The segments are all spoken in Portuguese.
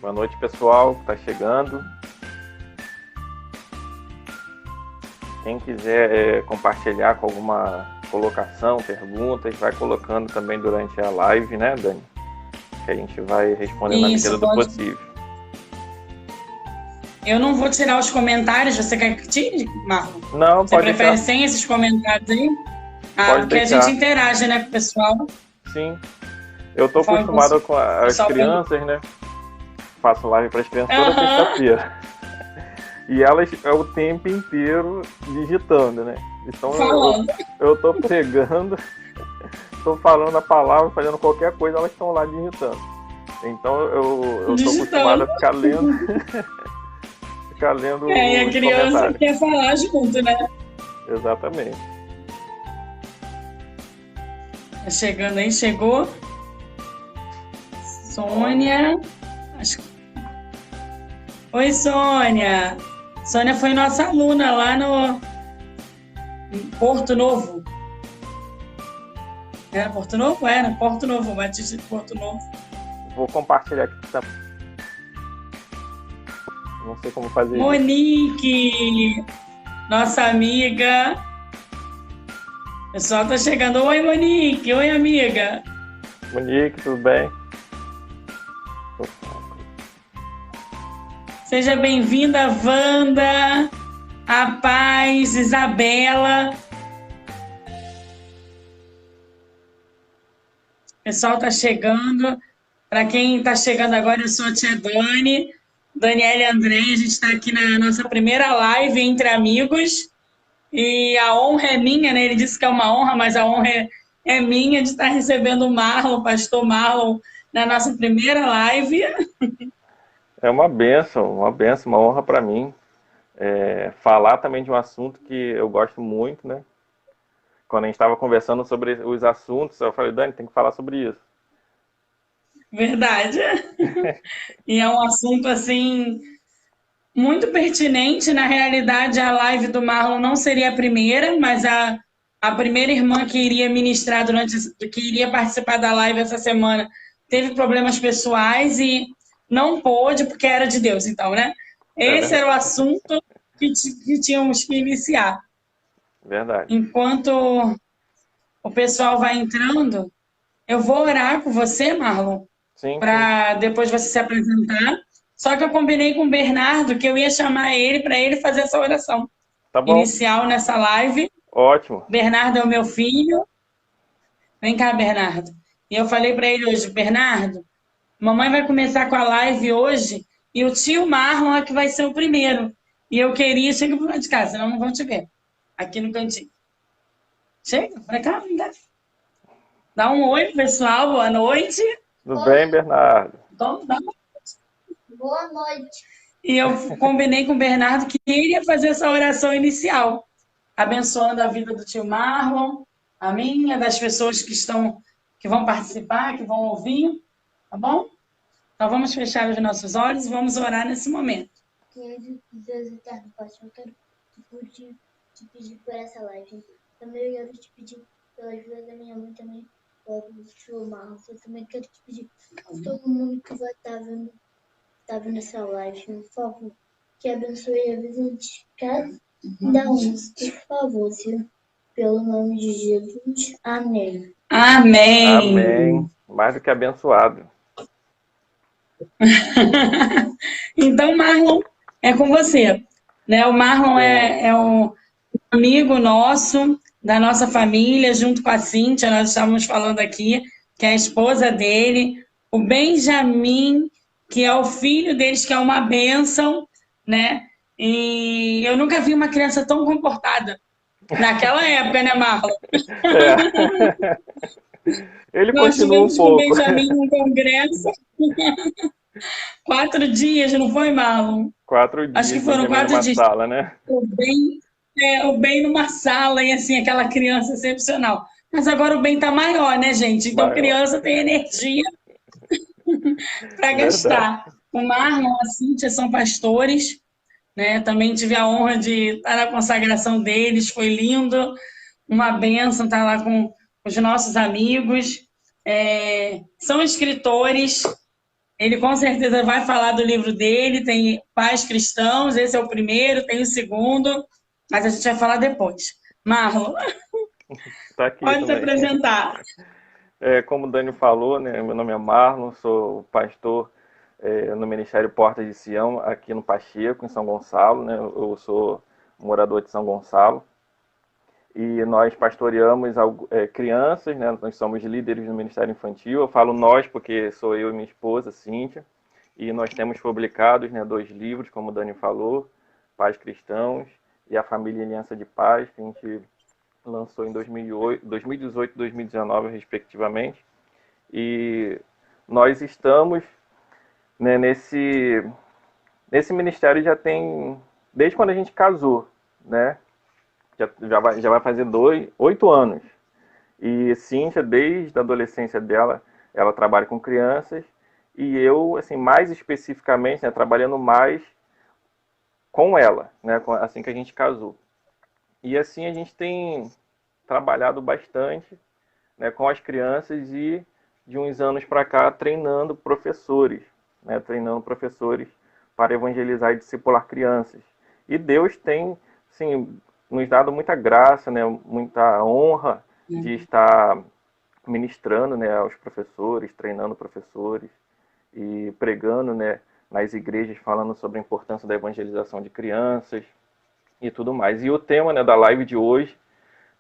Boa noite, pessoal, que está chegando. Quem quiser compartilhar com alguma colocação, perguntas, vai colocando também durante a live, né, Dani? Que a gente vai respondendo na medida do possível. Eu não vou tirar os comentários. Você quer que tire, Marlon? Não, você pode prefere deixar. Sem esses comentários aí? Pode porque deixar. A gente interage, né, com o pessoal. Sim. Eu estou acostumado com as crianças, né? Faço live para as crianças toda sexta-feira. E elas o tempo inteiro digitando, né? Então eu tô pregando, tô falando a palavra, fazendo qualquer coisa, elas estão lá digitando. Então eu tô acostumado a ficar lendo. Ficar lendo e a criança quer falar junto, né? Exatamente. Tá chegando aí, chegou. Sônia. Oi, Sônia. Sônia foi nossa aluna lá no Porto Novo. Era Porto Novo? Era Porto Novo, Batista de Porto Novo. Vou compartilhar aqui também. Não sei como fazer isso. Monique, nossa amiga. O pessoal tá chegando. Oi, Monique. Oi, amiga. Monique, tudo bem? Seja bem-vinda, Wanda, a Paz, Isabela. O pessoal tá chegando. Para quem tá chegando agora, eu sou a tia Dani, Daniela e André. A gente está aqui na nossa primeira live entre amigos. E a honra é minha, né? Ele disse que é uma honra, mas a honra é minha de estar recebendo o Marlon, o pastor Marlon, na nossa primeira live. É uma bênção, uma honra para mim. Falar também de um assunto que eu gosto muito, né? Quando a gente estava conversando sobre os assuntos, eu falei, Dani, tem que falar sobre isso. Verdade. E é um assunto, assim, muito pertinente. Na realidade, a live do Marlon não seria a primeira, mas a primeira irmã que iria ministrar que iria participar da live essa semana teve problemas pessoais e não pôde porque era de Deus, então, né? Esse era o assunto que tínhamos que iniciar. Verdade. Enquanto o pessoal vai entrando, eu vou orar com você, Marlon, para depois você se apresentar. Só que eu combinei com o Bernardo que eu ia chamar ele para ele fazer essa oração inicial nessa live. Ótimo. Bernardo é o meu filho. Vem cá, Bernardo. E eu falei para ele hoje, Bernardo, mamãe vai começar com a live hoje e o tio Marlon é que vai ser o primeiro. E eu queria, chega para de casa, senão não vão te ver. Aqui no cantinho. Chega, para cá, vem cá. Dá um oi, pessoal, boa noite. Tudo bem, Bernardo? Então, dá uma... Boa noite. E eu combinei com o Bernardo que ele ia fazer essa oração inicial, abençoando a vida do tio Marlon, a minha, das pessoas que vão participar, que vão ouvir, tá bom? Então vamos fechar os nossos olhos e vamos orar nesse momento. Querido Deus eterno, Pai, eu quero te pedir por essa live. Também eu quero te pedir pela ajuda da minha mãe também, pelo tio Marlon. Eu também quero te pedir por todo mundo que vai estar vendo essa live, por favor, que abençoe a vida de cada um, por favor, Senhor. Pelo nome de Jesus. Amém. Amém. Amém. Mais do que abençoado. Então, Marlon, é com você. Né? O Marlon é um amigo nosso, da nossa família, junto com a Cíntia, nós estávamos falando aqui, que é a esposa dele, o Benjamin, que é o filho deles, que é uma bênção, né? E eu nunca vi uma criança tão comportada. Naquela época, né, Marlon? Ele nós continua um pouco. Com o Benjamin num congresso. 4 dias, não foi, Marlon? 4 dias. Acho que foram 4 dias. Sala, né? O Ben numa sala e assim, aquela criança excepcional. Mas agora o Ben tá maior, né, gente? Então criança tem energia para gastar. O Marlon, a Cíntia são pastores, né? Também tive a honra de estar na consagração deles, foi lindo, uma bênção estar lá com os nossos amigos. São escritores, Ele com certeza vai falar do livro dele, tem Pais Cristãos, esse é o primeiro, tem o segundo, mas a gente vai falar depois. Marlon, Tá aqui pode se também. apresentar. Como o Dani falou, né, meu nome é Marlon, sou pastor no Ministério Portas de Sião, aqui no Pacheco, em São Gonçalo, né? Eu sou morador de São Gonçalo. E nós pastoreamos crianças, né? Nós somos líderes no Ministério Infantil. Eu falo nós porque sou eu e minha esposa, Cíntia. E nós temos publicados, né, 2 livros, como o Dani falou, Pais Cristãos e A Família Aliança de Paz, que a gente lançou em 2018 e 2019, respectivamente. E nós estamos, né, nesse ministério já tem, desde quando a gente casou, né? Já vai fazer 8 anos. E Cíntia, desde a adolescência dela, ela trabalha com crianças. E eu, assim, mais especificamente, né, trabalhando mais com ela, né, assim que a gente casou. E assim a gente tem trabalhado bastante, né, com as crianças e de uns anos para cá treinando professores, né, para evangelizar e discipular crianças. E Deus tem, assim, nos dado muita graça, né, muita honra de estar ministrando, né, aos professores, treinando professores e pregando, né, nas igrejas, falando sobre a importância da evangelização de crianças e tudo mais. E o tema, né, da live de hoje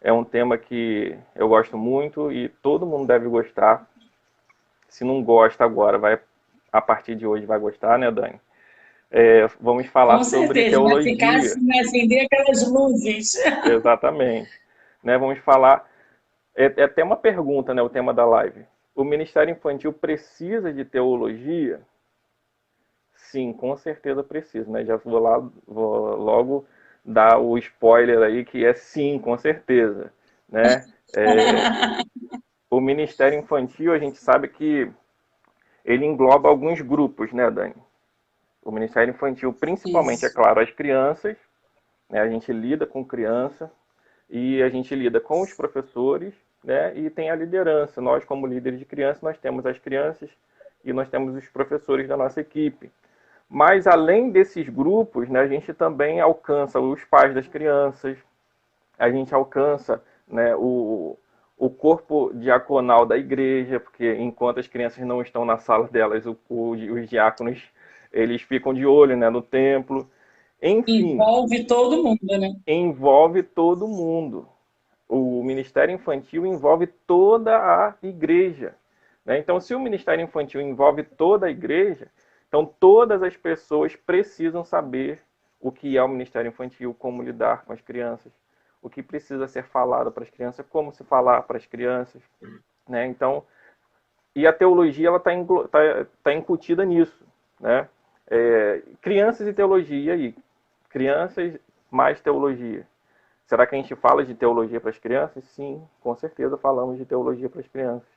é um tema que eu gosto muito e todo mundo deve gostar. Se não gosta agora, a partir de hoje vai gostar, né, Dani? Vamos falar Com sobre certeza, vai teologia. ficar assim, vai acender aquelas luzes. Exatamente. Né, vamos falar... É até uma pergunta, né, o tema da live. O Ministério Infantil precisa de teologia? Sim, com certeza precisa, né? Já vou logo dar o spoiler aí que é sim, com certeza, né? O Ministério Infantil, a gente sabe que ele engloba alguns grupos, né, Dani? O Ministério Infantil, principalmente, é claro, as crianças, né? A gente lida com criança e a gente lida com os professores, né? E tem a liderança. Nós, como líderes de criança, nós temos as crianças e nós temos os professores da nossa equipe. Mas, além desses grupos, né, a gente também alcança os pais das crianças, a gente alcança, né, o corpo diaconal da igreja, porque enquanto as crianças não estão na sala delas, os diáconos eles ficam de olho, né, no templo. Enfim, envolve todo mundo, né? Envolve todo mundo. O Ministério Infantil envolve toda a igreja, né? Então, se o Ministério Infantil envolve toda a igreja, então todas as pessoas precisam saber o que é o Ministério Infantil, como lidar com as crianças, o que precisa ser falado para as crianças, como se falar para as crianças, né? Então, e a teologia ela tá incutida nisso, né? Crianças e teologia aí, crianças mais teologia. Será que a gente fala de teologia para as crianças? Sim, com certeza falamos de teologia para as crianças.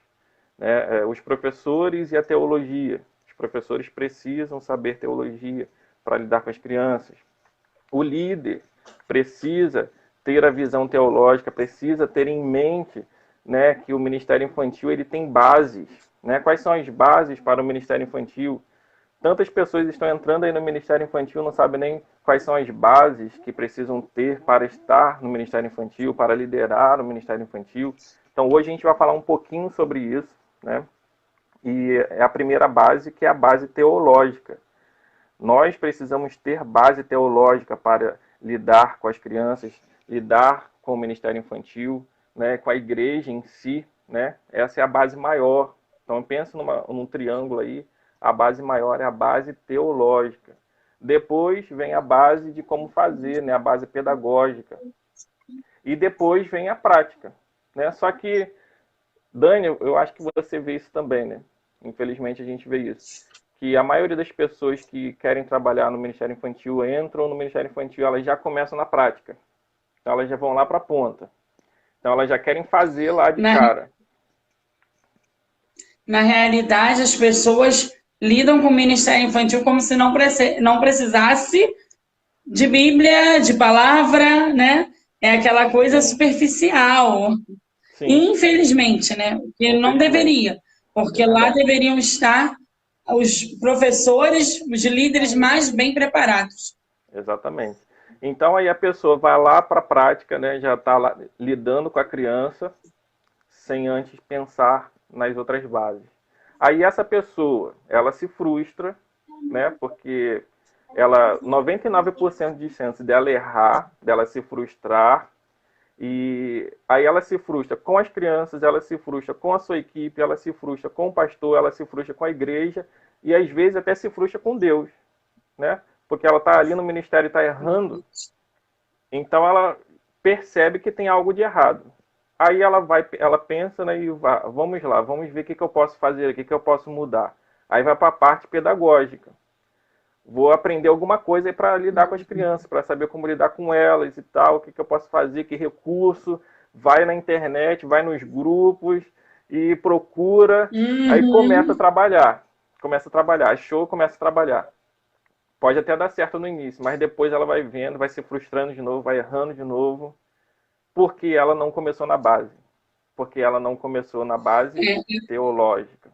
Né? Os professores e a teologia. Os professores precisam saber teologia para lidar com as crianças. O líder precisa ter a visão teológica, precisa ter em mente, né, que o Ministério Infantil ele tem bases. Né? Quais são as bases para o Ministério Infantil? Tantas pessoas estão entrando aí no Ministério Infantil, não sabem nem quais são as bases que precisam ter para estar no Ministério Infantil, para liderar o Ministério Infantil. Então, hoje a gente vai falar um pouquinho sobre isso, né? E é a primeira base, que é a base teológica. Nós precisamos ter base teológica para lidar com as crianças, lidar com o Ministério Infantil, né, com a igreja em si, né? Essa é a base maior. Então, pensa num triângulo aí. A base maior é a base teológica. Depois vem a base de como fazer, né? A base pedagógica. E depois vem a prática. Né? Só que, Dani, eu acho que você vê isso também, né? Infelizmente a gente vê isso. Que a maioria das pessoas que querem trabalhar no Ministério Infantil entram no Ministério Infantil, elas já começam na prática. Então elas já vão lá para a ponta. Então elas já querem fazer lá de cara. Na realidade, as pessoas lidam com o Ministério Infantil como se não precisasse de Bíblia, de palavra, né? É aquela coisa superficial. Sim. Infelizmente, né? Porque não deveria. Porque lá deveriam estar os professores, os líderes mais bem preparados. Exatamente. Então aí a pessoa vai lá para a prática, né, já está lá lidando com a criança, sem antes pensar nas outras bases. Aí essa pessoa, ela se frustra, né, porque ela 99% de chance dela errar, dela se frustrar, e aí ela se frustra com as crianças, ela se frustra com a sua equipe, ela se frustra com o pastor, ela se frustra com a igreja, e às vezes até se frustra com Deus, né? Porque ela está ali no ministério e está errando, então ela percebe que tem algo de errado. Aí ela pensa, né, e vamos lá, vamos ver o que eu posso fazer, o que eu posso mudar. Aí vai para a parte pedagógica. Vou aprender alguma coisa para lidar com as crianças, para saber como lidar com elas e tal, o que eu posso fazer, que recurso. Vai na internet, vai nos grupos e procura, aí começa a trabalhar. Achou, começa a trabalhar. Pode até dar certo no início, mas depois ela vai vendo, vai se frustrando de novo, vai errando de novo, porque ela não começou na base. Porque ela não começou na base teológica.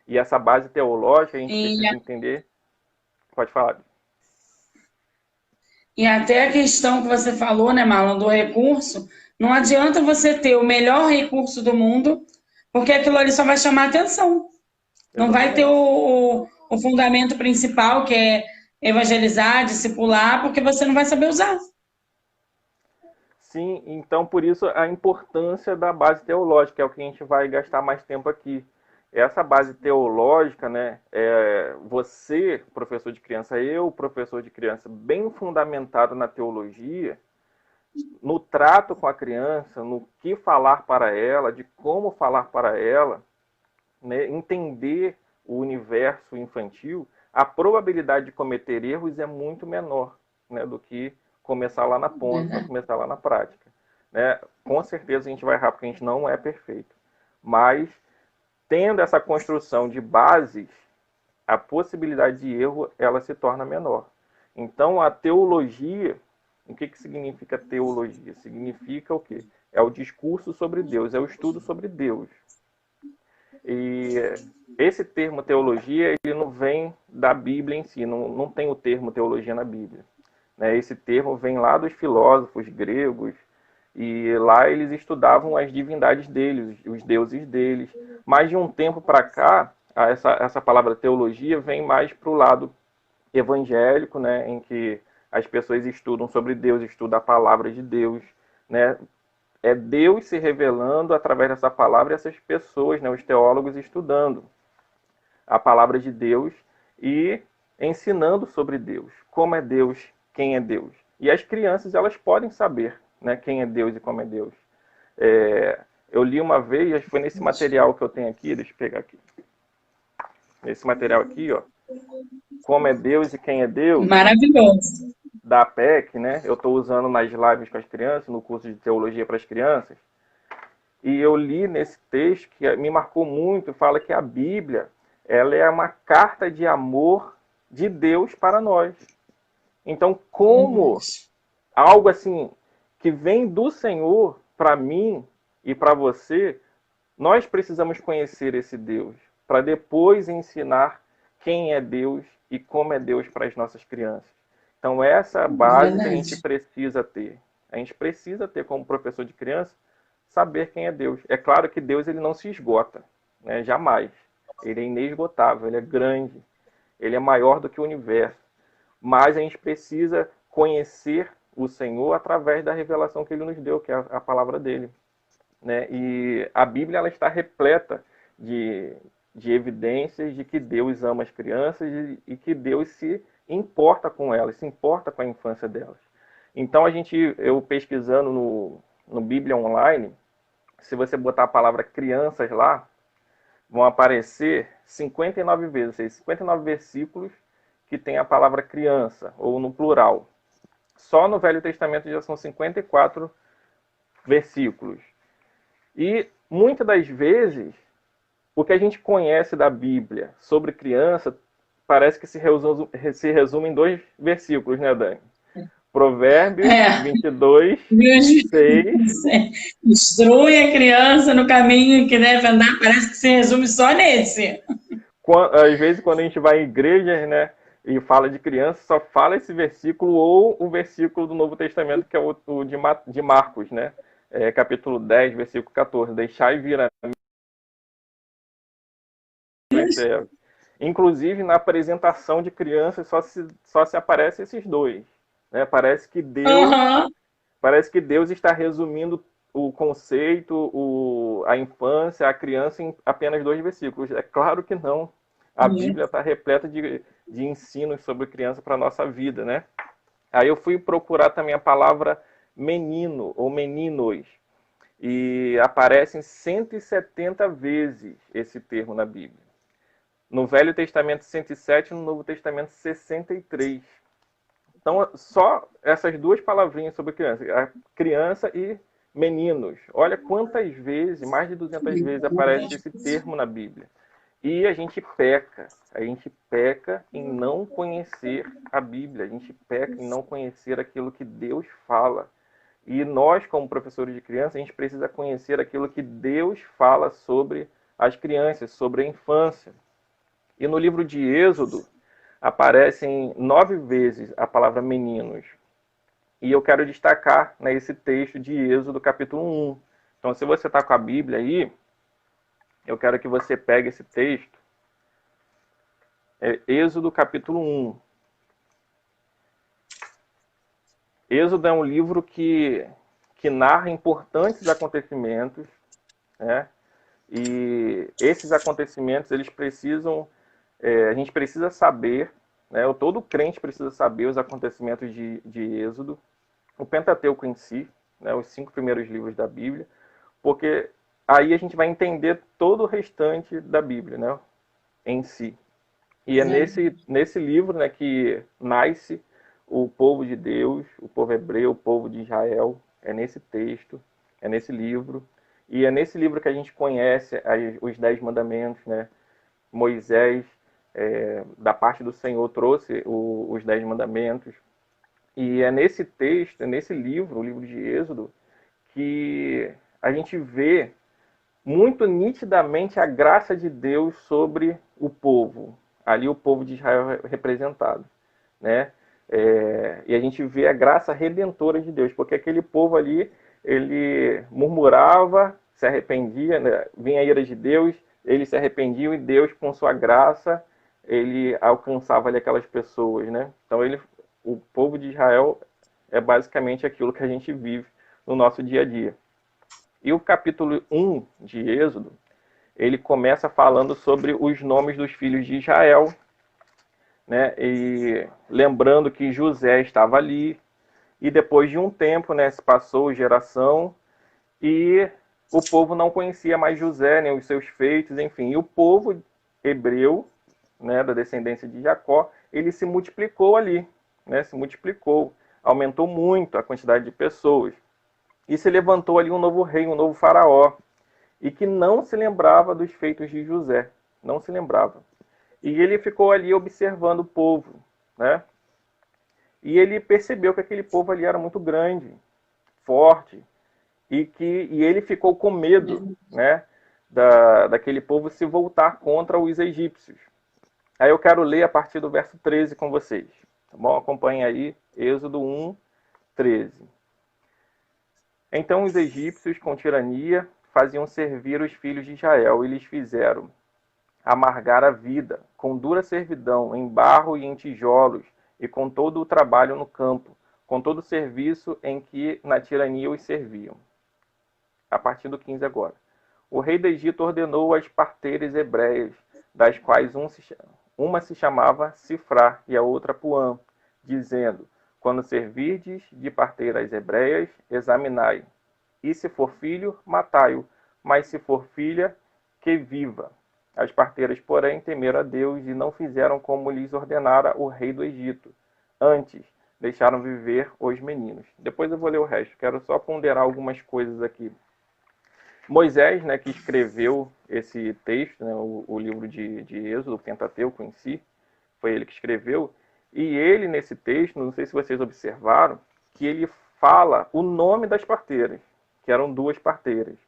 E essa base teológica a gente precisa entender. Pode falar. E até a questão que você falou, né, Marlon, do recurso, não adianta você ter o melhor recurso do mundo, porque aquilo ali só vai chamar atenção. Não vai ter o fundamento principal, que é evangelizar, discipular, porque você não vai saber usar. Sim, então por isso a importância da base teológica, é o que a gente vai gastar mais tempo aqui. Essa base teológica, né, você, professor de criança, eu, professor de criança, bem fundamentado na teologia, no trato com a criança, no que falar para ela, de como falar para ela, né, entender o universo infantil, a probabilidade de cometer erros é muito menor, né, do que começar lá na ponta, começar lá na prática. Né? Com certeza a gente vai errar porque a gente não é perfeito. Mas, tendo essa construção de bases, a possibilidade de erro ela se torna menor. Então, a teologia, o que significa teologia? Significa o quê? É o discurso sobre Deus, é o estudo sobre Deus. E esse termo teologia, ele não vem da Bíblia em si, não tem o termo teologia na Bíblia. Esse termo vem lá dos filósofos gregos, e lá eles estudavam as divindades deles, os deuses deles. Mas de um tempo para cá, essa palavra teologia vem mais para o lado evangélico, né, em que as pessoas estudam sobre Deus, estudam a palavra de Deus. Né? É Deus se revelando através dessa palavra e essas pessoas, né, os teólogos, estudando a palavra de Deus e ensinando sobre Deus, como é Deus, quem é Deus. E as crianças, elas podem saber, né, quem é Deus e como é Deus. Eu li uma vez, acho que foi nesse material que eu tenho aqui, deixa eu pegar aqui. Nesse material aqui, ó, como é Deus e quem é Deus. Maravilhoso. Da APEC, né? Eu estou usando nas lives com as crianças, no curso de teologia para as crianças. E eu li nesse texto que me marcou muito, fala que a Bíblia, ela é uma carta de amor de Deus para nós. Então, como algo assim que vem do Senhor para mim e para você, nós precisamos conhecer esse Deus para depois ensinar quem é Deus e como é Deus para as nossas crianças. Então, essa base que a gente precisa ter. A gente precisa ter, como professor de criança, saber quem é Deus. É claro que Deus ele não se esgota, né? Jamais. Ele é inesgotável, ele é grande, ele é maior do que o universo. Mas a gente precisa conhecer o Senhor através da revelação que ele nos deu, que é a palavra dele. Né? E a Bíblia ela está repleta de evidências de que Deus ama as crianças e que Deus se importa com elas, se importa com a infância delas. Então, eu pesquisando no Bíblia Online, se você botar a palavra crianças lá, vão aparecer 59 vezes, ou seja, 59 versículos que tem a palavra criança, ou no plural. Só no Velho Testamento já são 54 versículos. E, muitas das vezes, o que a gente conhece da Bíblia sobre criança parece que se resume em 2 versículos, né, Dani? Provérbios 22, 6. Instrui a criança no caminho que deve andar, parece que se resume só nesse. Às vezes, quando a gente vai em igrejas, né, e fala de criança, só fala esse versículo ou o versículo do Novo Testamento, que é o de Marcos, né? Capítulo 10, versículo 14. Deixai vir a mim. Inclusive, na apresentação de crianças, só se aparecem esses dois. Né? Parece que Deus está resumindo o conceito, a infância, a criança em apenas 2 versículos. É claro que não. A Bíblia está repleta de ensinos sobre criança para a nossa vida, né? Aí eu fui procurar também a palavra menino ou meninos. E aparecem 170 vezes esse termo na Bíblia. No Velho Testamento 107 e no Novo Testamento 63. Então, só essas 2 palavrinhas sobre criança e meninos. Olha quantas vezes, mais de 200 vezes aparece esse termo na Bíblia. E a gente peca em não conhecer a Bíblia, a gente peca em não conhecer aquilo que Deus fala. E nós, como professores de criança, a gente precisa conhecer aquilo que Deus fala sobre as crianças, sobre a infância. E no livro de Êxodo, aparecem 9 vezes a palavra meninos. E eu quero destacar esse texto de Êxodo, capítulo 1. Então, se você está com a Bíblia aí, eu quero que você pegue esse texto. Êxodo, capítulo 1. Êxodo é um livro que narra importantes acontecimentos, né? E esses acontecimentos, eles precisam... a gente precisa saber, né? Todo crente precisa saber os acontecimentos de Êxodo, o Pentateuco em si, né? Os 5 primeiros livros da Bíblia, porque aí a gente vai entender todo o restante da Bíblia, né? Em si. E é nesse livro, né, que nasce o povo de Deus, o povo hebreu, o povo de Israel. É nesse texto, é nesse livro. E é nesse livro que a gente conhece os 10 mandamentos, né? Moisés, da parte do Senhor, trouxe os 10 mandamentos. E é nesse texto, é nesse livro, o livro de Êxodo, que a gente vê muito nitidamente a graça de Deus sobre o povo. Ali o povo de Israel representado, né? E a gente vê a graça redentora de Deus, porque aquele povo ali, ele murmurava, se arrependia, né? Vinha a ira de Deus, eles se arrependiam e Deus, com sua graça, ele alcançava ali aquelas pessoas, né? Então o povo de Israel é basicamente aquilo que a gente vive no nosso dia a dia. E o capítulo 1 de Êxodo, ele começa falando sobre os nomes dos filhos de Israel, né? E lembrando que José estava ali, e depois de um tempo, né, se passou geração, e o povo não conhecia mais José, nem os seus feitos, enfim. E o povo hebreu, né, da descendência de Jacó, ele se multiplicou ali, né? Se multiplicou, aumentou muito a quantidade de pessoas. E se levantou ali um novo rei, um novo faraó, e que não se lembrava dos feitos de José, não se lembrava. E ele ficou ali observando o povo, né? E ele percebeu que aquele povo ali era muito grande, forte, e ele ficou com medo, né, daquele povo se voltar contra os egípcios. Aí eu quero ler a partir do verso 13 com vocês. Tá bom? Acompanhe aí, Êxodo 1, 13. Então os egípcios, com tirania, faziam servir os filhos de Israel, e lhes fizeram amargar a vida, com dura servidão, em barro e em tijolos, e com todo o trabalho no campo, com todo o serviço em que na tirania os serviam. A partir do 15 agora. O rei do Egito ordenou às parteiras hebreias, das quais uma se chamava Sifrá e a outra Puã, dizendo: quando servirdes de parteiras hebreias, examinai. E se for filho, matai-o, mas se for filha, que viva. As parteiras, porém, temeram a Deus e não fizeram como lhes ordenara o rei do Egito. Antes, deixaram viver os meninos. Depois eu vou ler o resto, quero só ponderar algumas coisas aqui. Moisés, né, que escreveu esse texto, né, o livro de Êxodo, o Pentateuco em si, foi ele que escreveu. E ele, nesse texto, não sei se vocês observaram, que ele fala o nome das parteiras, que eram 2 parteiras.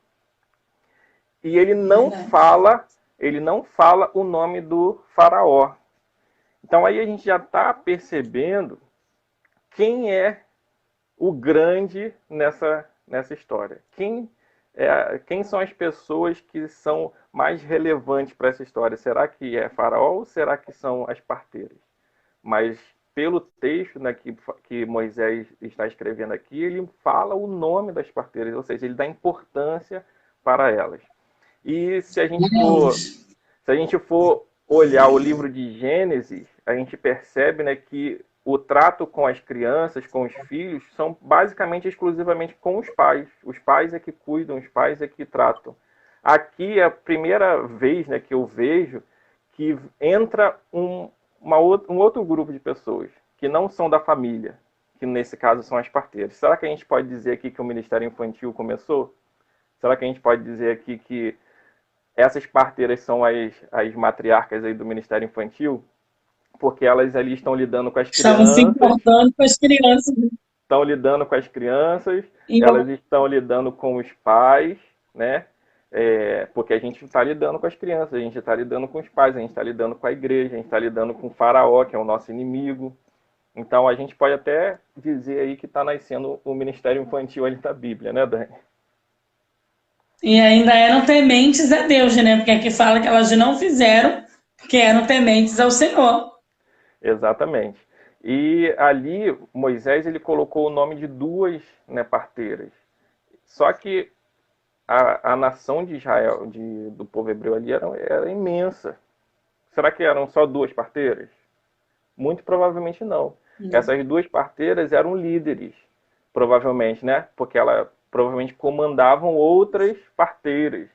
E ele não fala ele não fala o nome do faraó. Então aí a gente já está percebendo quem é o grande nessa história. Quem são as pessoas que são mais relevantes para essa história? Será que é faraó ou será que são as parteiras? Mas pelo texto, né, que Moisés está escrevendo aqui, ele fala o nome das parteiras, ou seja, ele dá importância para elas. E se a gente for olhar o livro de Gênesis, a gente percebe, né, que o trato com as crianças, com os filhos, são basicamente exclusivamente com os pais. Os pais é que cuidam, os pais é que tratam. Aqui é a primeira vez, né, que eu vejo que entra um outro grupo de pessoas que não são da família, que nesse caso são as parteiras. Será que a gente pode dizer aqui que o Ministério Infantil começou? Será que a gente pode dizer aqui que essas parteiras são as matriarcas aí do Ministério Infantil? Porque elas ali estão lidando com as Estavam crianças. se importando com as crianças. Estão lidando com as crianças, E elas estão lidando com os pais, né? Porque a gente está lidando com as crianças, a gente está lidando com os pais, a gente está lidando com a igreja, a gente está lidando com o faraó, que é o nosso inimigo. Então a gente pode até dizer aí que está nascendo o ministério infantil ali da Bíblia, né, Dani? E ainda eram tementes a Deus, né? Porque aqui fala que elas não fizeram, porque eram tementes ao Senhor. Exatamente. E ali Moisés ele colocou o nome de duas, né, parteiras. Só que a nação de Israel, do povo hebreu ali, era imensa. Será que eram só duas parteiras? Muito provavelmente não. Essas duas parteiras eram líderes, provavelmente, né? Porque elas provavelmente comandavam outras parteiras.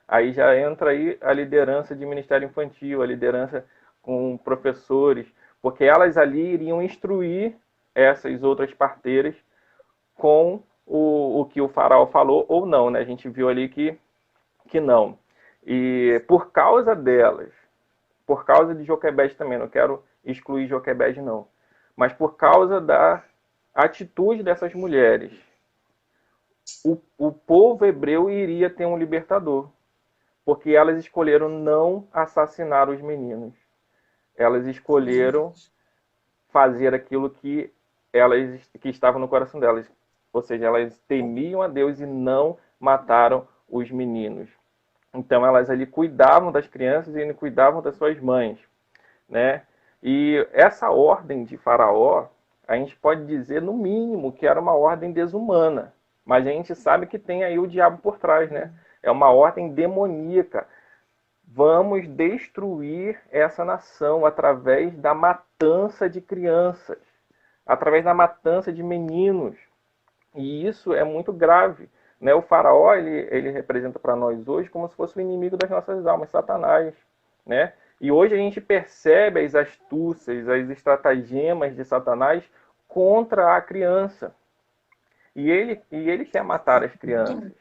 Aí já entra aí a liderança de ministério infantil, a liderança com professores, porque elas ali iriam instruir essas outras parteiras com o que o faraó falou ou não, né? A gente viu ali que não. E por causa delas, por causa de Joquebede também, não quero excluir Joquebede não, mas por causa da atitude dessas mulheres, o povo hebreu iria ter um libertador, porque elas escolheram não assassinar os meninos. Elas escolheram fazer aquilo que estava no coração delas. Ou seja, elas temiam a Deus e não mataram os meninos. Então elas ali cuidavam das crianças e cuidavam das suas mães, né? E essa ordem de Faraó, a gente pode dizer no mínimo que era uma ordem desumana, mas a gente sabe que tem aí o diabo por trás, né? É uma ordem demoníaca. Vamos destruir essa nação através da matança de crianças, através da matança de meninos. E isso é muito grave, né? O faraó, ele representa para nós hoje como se fosse o inimigo das nossas almas, Satanás, né? E hoje a gente percebe as astúcias, as estratagemas de Satanás contra a criança. E ele quer matar as crianças,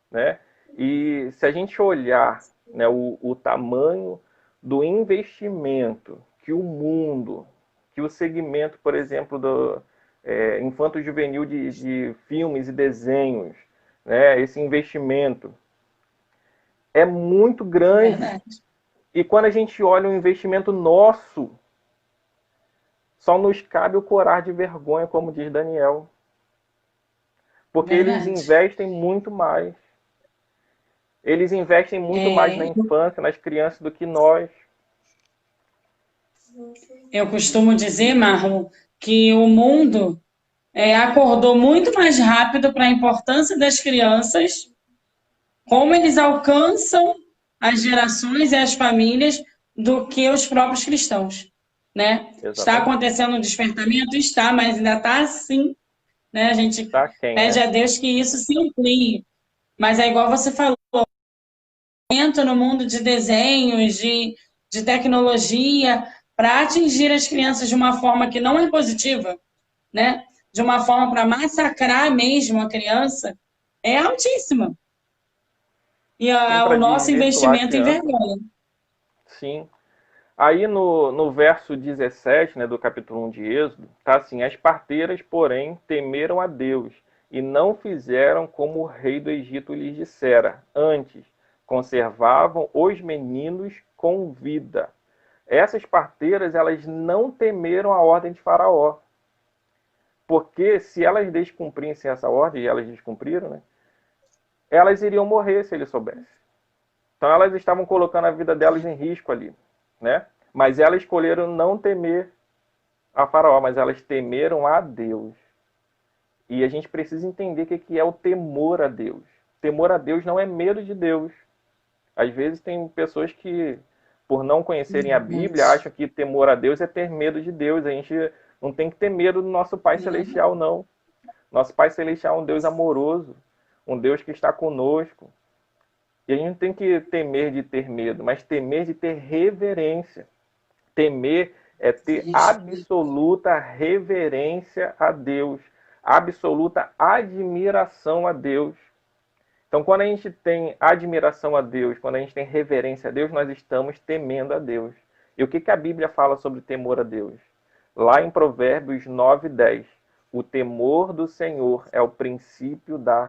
né? E se a gente olhar, né, o tamanho do investimento que o mundo, que o segmento, por exemplo, do infanto-juvenil de filmes e desenhos, né, esse investimento é muito grande. Verdade. E quando a gente olha um investimento nosso, só nos cabe o corar de vergonha, como diz Daniel. Porque Verdade. eles investem muito mais. Eles investem muito mais na infância, nas crianças, do que nós. Eu costumo dizer, Marlon, que o mundo acordou muito mais rápido para a importância das crianças, como eles alcançam as gerações e as famílias, do que os próprios cristãos, né? Exatamente. Está acontecendo um despertamento? Está, mas ainda está assim, né? A gente pede a Deus que isso se amplie. Mas é igual você falou, no mundo de desenhos, de tecnologia, para atingir as crianças de uma forma que não é positiva, né? De uma forma para massacrar mesmo a criança, é altíssima. E o nosso investimento envergonha. Sim. Aí no verso 17, né, do capítulo 1 de Êxodo, está assim: as parteiras, porém, temeram a Deus e não fizeram como o rei do Egito lhes dissera. Antes, conservavam os meninos com vida. Essas parteiras, elas não temeram a ordem de Faraó. Porque se elas descumprissem essa ordem, e elas descumpriram, né, elas iriam morrer se ele soubesse. Então elas estavam colocando a vida delas em risco ali, né? Mas elas escolheram não temer a Faraó, mas elas temeram a Deus. E a gente precisa entender o que é o temor a Deus. Temor a Deus não é medo de Deus. Às vezes tem pessoas que, por não conhecerem a Bíblia, acham que temor a Deus é ter medo de Deus. A gente não tem que ter medo do nosso Pai Celestial, não. Nosso Pai Celestial é um Deus amoroso, um Deus que está conosco. E a gente não tem que temer de ter medo, mas temer de ter reverência. Temer é ter absoluta reverência a Deus, absoluta admiração a Deus. Então, quando a gente tem admiração a Deus, quando a gente tem reverência a Deus, nós estamos temendo a Deus. E o que a Bíblia fala sobre temor a Deus? Lá em Provérbios 9:10, o temor do Senhor é o princípio da...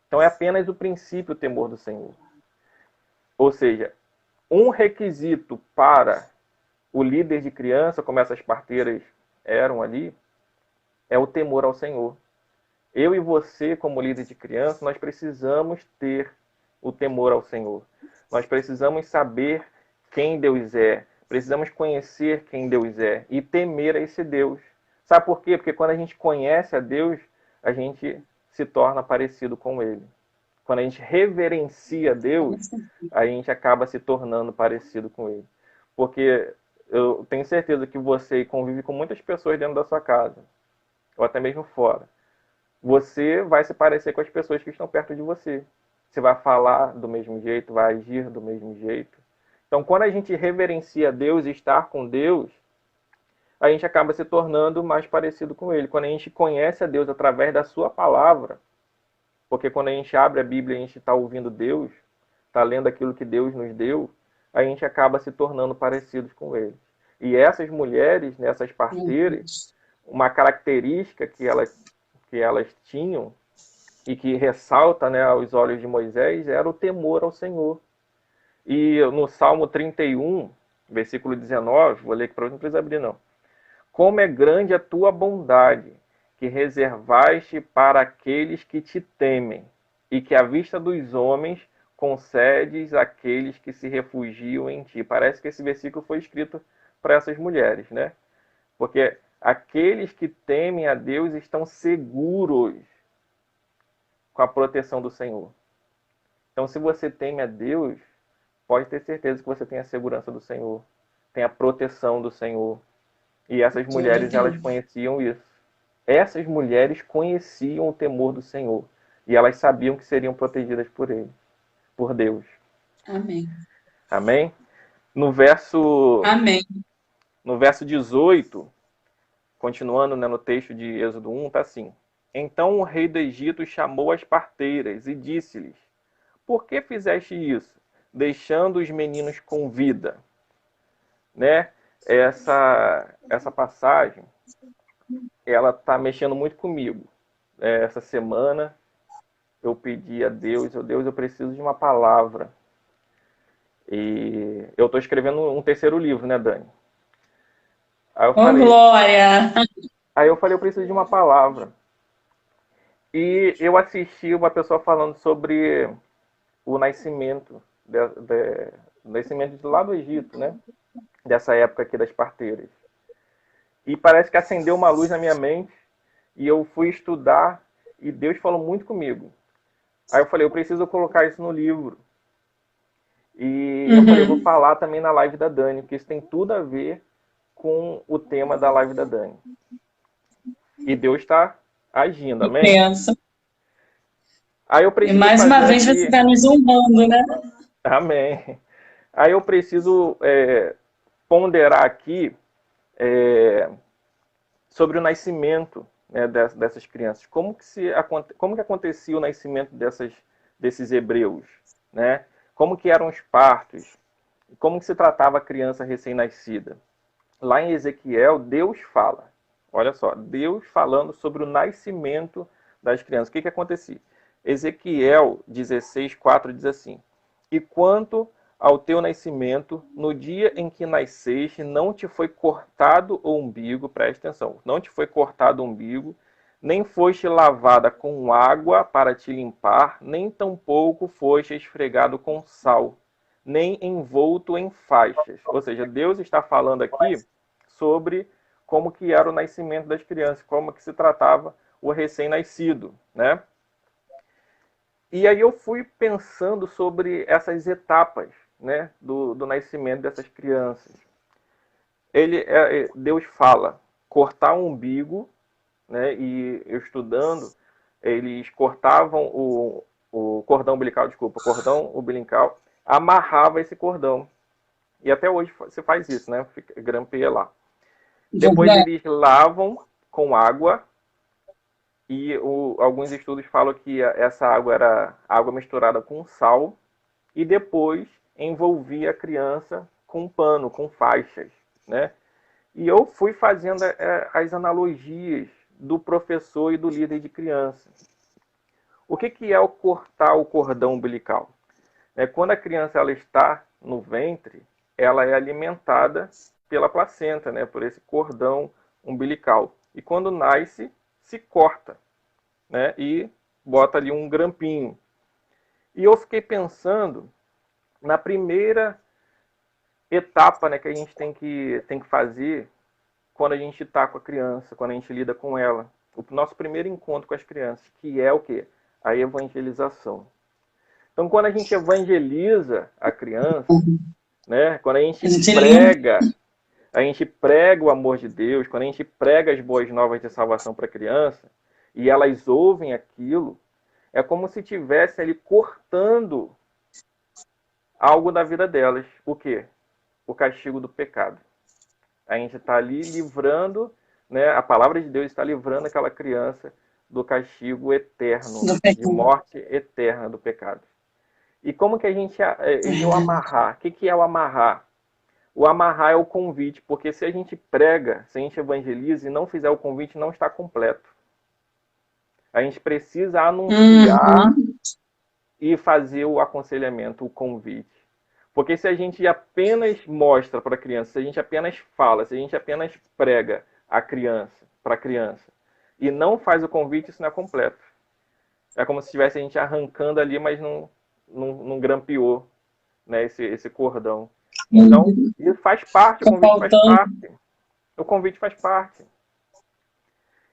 Então, é apenas o princípio o temor do Senhor. Ou seja, um requisito para o líder de criança, como essas parteiras eram ali, é o temor ao Senhor. Eu e você, como líder de criança, nós precisamos ter o temor ao Senhor. Nós precisamos saber quem Deus é. Precisamos conhecer quem Deus é e temer a esse Deus. Sabe por quê? Porque quando a gente conhece a Deus, a gente se torna parecido com Ele. Quando a gente reverencia Deus, a gente acaba se tornando parecido com Ele. Porque eu tenho certeza que você convive com muitas pessoas dentro da sua casa, ou até mesmo fora. Você vai se parecer com as pessoas que estão perto de você. Você vai falar do mesmo jeito, vai agir do mesmo jeito. Então, quando a gente reverencia Deus e estar com Deus, a gente acaba se tornando mais parecido com Ele. Quando a gente conhece a Deus através da sua palavra, porque quando a gente abre a Bíblia e a gente está ouvindo Deus, está lendo aquilo que Deus nos deu, a gente acaba se tornando parecidos com Ele. E essas mulheres, essas parteiras, uma característica que elas tinham e que ressalta, né, aos olhos de Moisés era o temor ao Senhor. E no Salmo 31, versículo 19, vou ler aqui para você, não precisa abrir não. Como é grande a tua bondade, que reservaste para aqueles que te temem, e que à vista dos homens concedes àqueles que se refugiam em ti. Parece que esse versículo foi escrito para essas mulheres, né? Porque aqueles que temem a Deus estão seguros com a proteção do Senhor. Então, se você teme a Deus, pode ter certeza que você tem a segurança do Senhor, tem a proteção do Senhor. E essas mulheres, elas conheciam isso. Essas mulheres conheciam o temor do Senhor. E elas sabiam que seriam protegidas por Ele, por Deus. Amém. Amém? No verso 18, continuando, né, no texto de Êxodo 1, está assim. Então o rei do Egito chamou as parteiras e disse-lhes, por que fizeste isso, deixando os meninos com vida? Né? Essa passagem, ela está mexendo muito comigo. Essa semana eu pedi a Deus, Deus, eu preciso de uma palavra. E eu estou escrevendo um terceiro livro, né, Dani? Aí eu falei, glória! Aí eu falei, eu preciso de uma palavra. E eu assisti uma pessoa falando sobre o nascimento, nascimento lá do Egito, né? Dessa época aqui das parteiras. E parece que acendeu uma luz na minha mente, e eu fui estudar, e Deus falou muito comigo. Aí eu falei, eu preciso colocar isso no livro. E eu falei, eu vou falar também na live da Dani, porque isso tem tudo a ver com o tema da live da Dani. E Deus está agindo, amém? Pensa. Aí eu preciso e mais uma vez aqui... você está nos honrando, né? Amém. Aí eu preciso ponderar aqui sobre o nascimento, né, dessas crianças. Como que acontecia o nascimento desses hebreus? Né? Como que eram os partos? Como que se tratava a criança recém-nascida? Lá em Ezequiel, Deus fala. Olha só, Deus falando sobre o nascimento das crianças. O que acontecia? Ezequiel 16:4 diz assim: E quanto ao teu nascimento, no dia em que nasceste, não te foi cortado o umbigo, presta atenção, não te foi cortado o umbigo, nem foste lavada com água para te limpar, nem tampouco foste esfregado com sal, nem envolto em faixas. Ou seja, Deus está falando aqui sobre como que era o nascimento das crianças, como que se tratava o recém-nascido, né? E aí eu fui pensando sobre essas etapas, né, do nascimento dessas crianças. Deus fala, cortar o umbigo, né, e eu estudando, eles cortavam o cordão umbilical, desculpa, o cordão umbilical, amarrava esse cordão. E até hoje você faz isso, né, grampeia lá. Depois eles lavam com água, e alguns estudos falam que essa água era água misturada com sal, e depois envolvia a criança com um pano, com faixas, né? E eu fui fazendo as analogias do professor e do líder de criança. O que é o cortar o cordão umbilical? Quando a criança ela está no ventre, ela é alimentada pela placenta, né? Por esse cordão umbilical. E quando nasce, se corta, né? E bota ali um grampinho. E eu fiquei pensando na primeira etapa, né, que a gente tem que fazer quando a gente está com a criança, quando a gente lida com ela. O nosso primeiro encontro com as crianças, que é o quê? A evangelização. Então, quando a gente evangeliza a criança, né, quando a gente prega o amor de Deus, quando a gente prega as boas novas de salvação para a criança, e elas ouvem aquilo, é como se estivesse ali cortando algo da vida delas. O quê? O castigo do pecado. A gente está ali livrando, né, a palavra de Deus está livrando aquela criança do castigo eterno, de morte eterna do pecado. E como que a gente o amarrar? O que é o amarrar? O amarrar é o convite, porque se a gente prega, se a gente evangeliza e não fizer o convite, não está completo. A gente precisa anunciar e fazer o aconselhamento, o convite. Porque se a gente apenas mostra para a criança, se a gente apenas fala, se a gente apenas prega para a criança, e não faz o convite, isso não é completo. É como se estivesse a gente arrancando ali, mas não grampeou, né, esse cordão. Então, isso faz parte, o convite faz parte. O convite faz parte.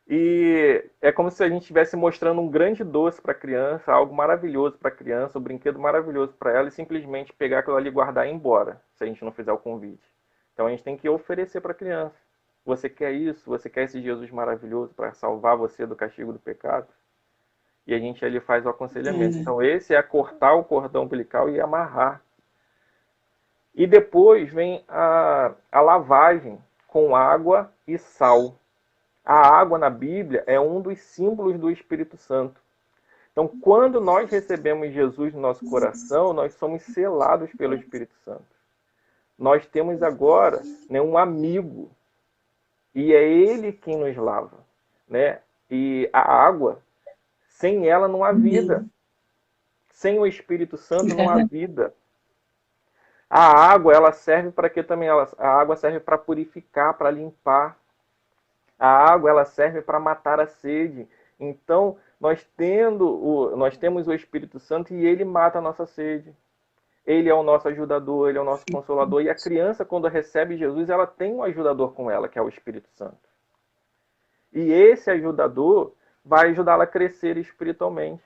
E é como se a gente estivesse mostrando um grande doce para a criança, algo maravilhoso para a criança, um brinquedo maravilhoso para ela, e simplesmente pegar aquilo ali, guardar e ir embora, se a gente não fizer o convite. Então a gente tem que oferecer para a criança. Você quer isso? Você quer esse Jesus maravilhoso para salvar você do castigo do pecado? E a gente ali faz o aconselhamento. Então esse é cortar o cordão umbilical e amarrar. E depois vem a lavagem com água e sal. A água na Bíblia é um dos símbolos do Espírito Santo. Então, quando nós recebemos Jesus no nosso coração, nós somos selados pelo Espírito Santo. Nós temos agora, né, um amigo, e é ele quem nos lava, né? E a água, sem ela não há vida. Sem o Espírito Santo não há vida. A água, ela serve para quê também? A água serve para purificar, para limpar. A água, ela serve para matar a sede. Então, nós temos o Espírito Santo e ele mata a nossa sede. Ele é o nosso ajudador, ele é o nosso consolador. E a criança, quando recebe Jesus, ela tem um ajudador com ela, que é o Espírito Santo. E esse ajudador vai ajudá-la a crescer espiritualmente.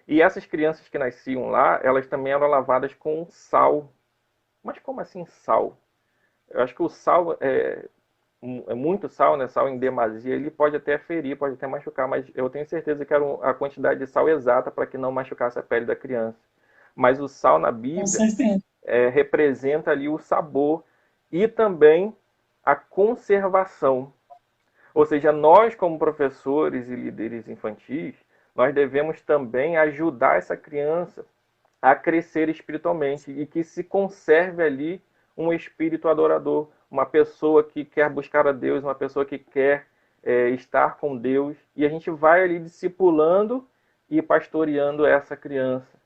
E essas crianças que nasciam lá, elas também eram lavadas com sal. Mas como assim sal? Eu acho que o sal é muito sal, né? Sal em demasia, ele pode até ferir, pode até machucar, mas eu tenho certeza que era a quantidade de sal exata para que não machucasse a pele da criança. Mas o sal na Bíblia representa ali o sabor e também a conservação. Ou seja, nós como professores e líderes infantis, nós devemos também ajudar essa criança a crescer espiritualmente e que se conserve ali um espírito adorador, uma pessoa que quer buscar a Deus, uma pessoa que quer estar com Deus. E a gente vai ali discipulando e pastoreando essa criança.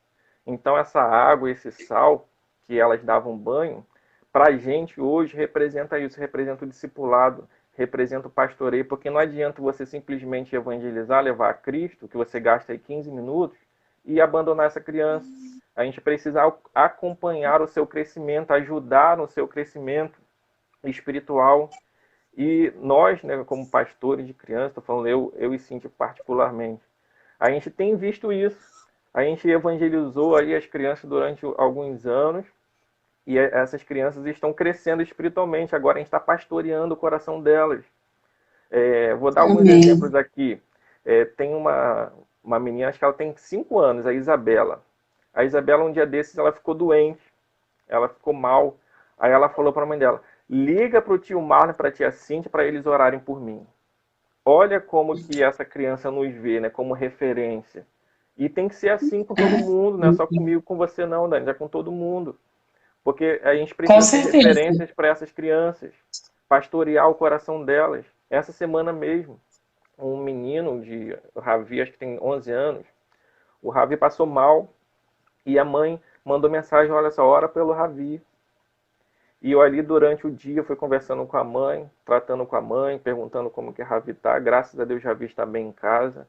Então essa água, esse sal que elas davam banho, para a gente hoje representa isso, representa o discipulado, representa o pastoreio, porque não adianta você simplesmente evangelizar, levar a Cristo, que você gasta aí 15 minutos, e abandonar essa criança. A gente precisa acompanhar o seu crescimento, ajudar no seu crescimento espiritual. E nós, né, como pastores de crianças, estou falando eu e Cíntia particularmente, a gente tem visto isso. A gente evangelizou aí as crianças durante alguns anos, e essas crianças estão crescendo espiritualmente. Agora a gente está pastoreando o coração delas. Vou dar alguns exemplos aqui. Tem uma menina, acho que ela tem 5 anos, a Isabela. A Isabela, um dia desses, ela ficou doente. Ela ficou mal. Aí ela falou para a mãe dela, liga para o tio Marlon e para a tia Cíntia para eles orarem por mim. Olha como que essa criança nos vê, né, como referência. E tem que ser assim com todo mundo, não é só comigo, com você não, Dani, é com todo mundo. Porque a gente precisa ter referências para essas crianças, pastorear o coração delas. Essa semana mesmo, um menino o Ravi, acho que tem 11 anos, o Ravi passou mal e a mãe mandou mensagem, olha só, ora pelo Ravi. E eu ali durante o dia fui conversando com a mãe, tratando com a mãe, perguntando como que a Ravi está. Graças a Deus, Ravi está bem em casa.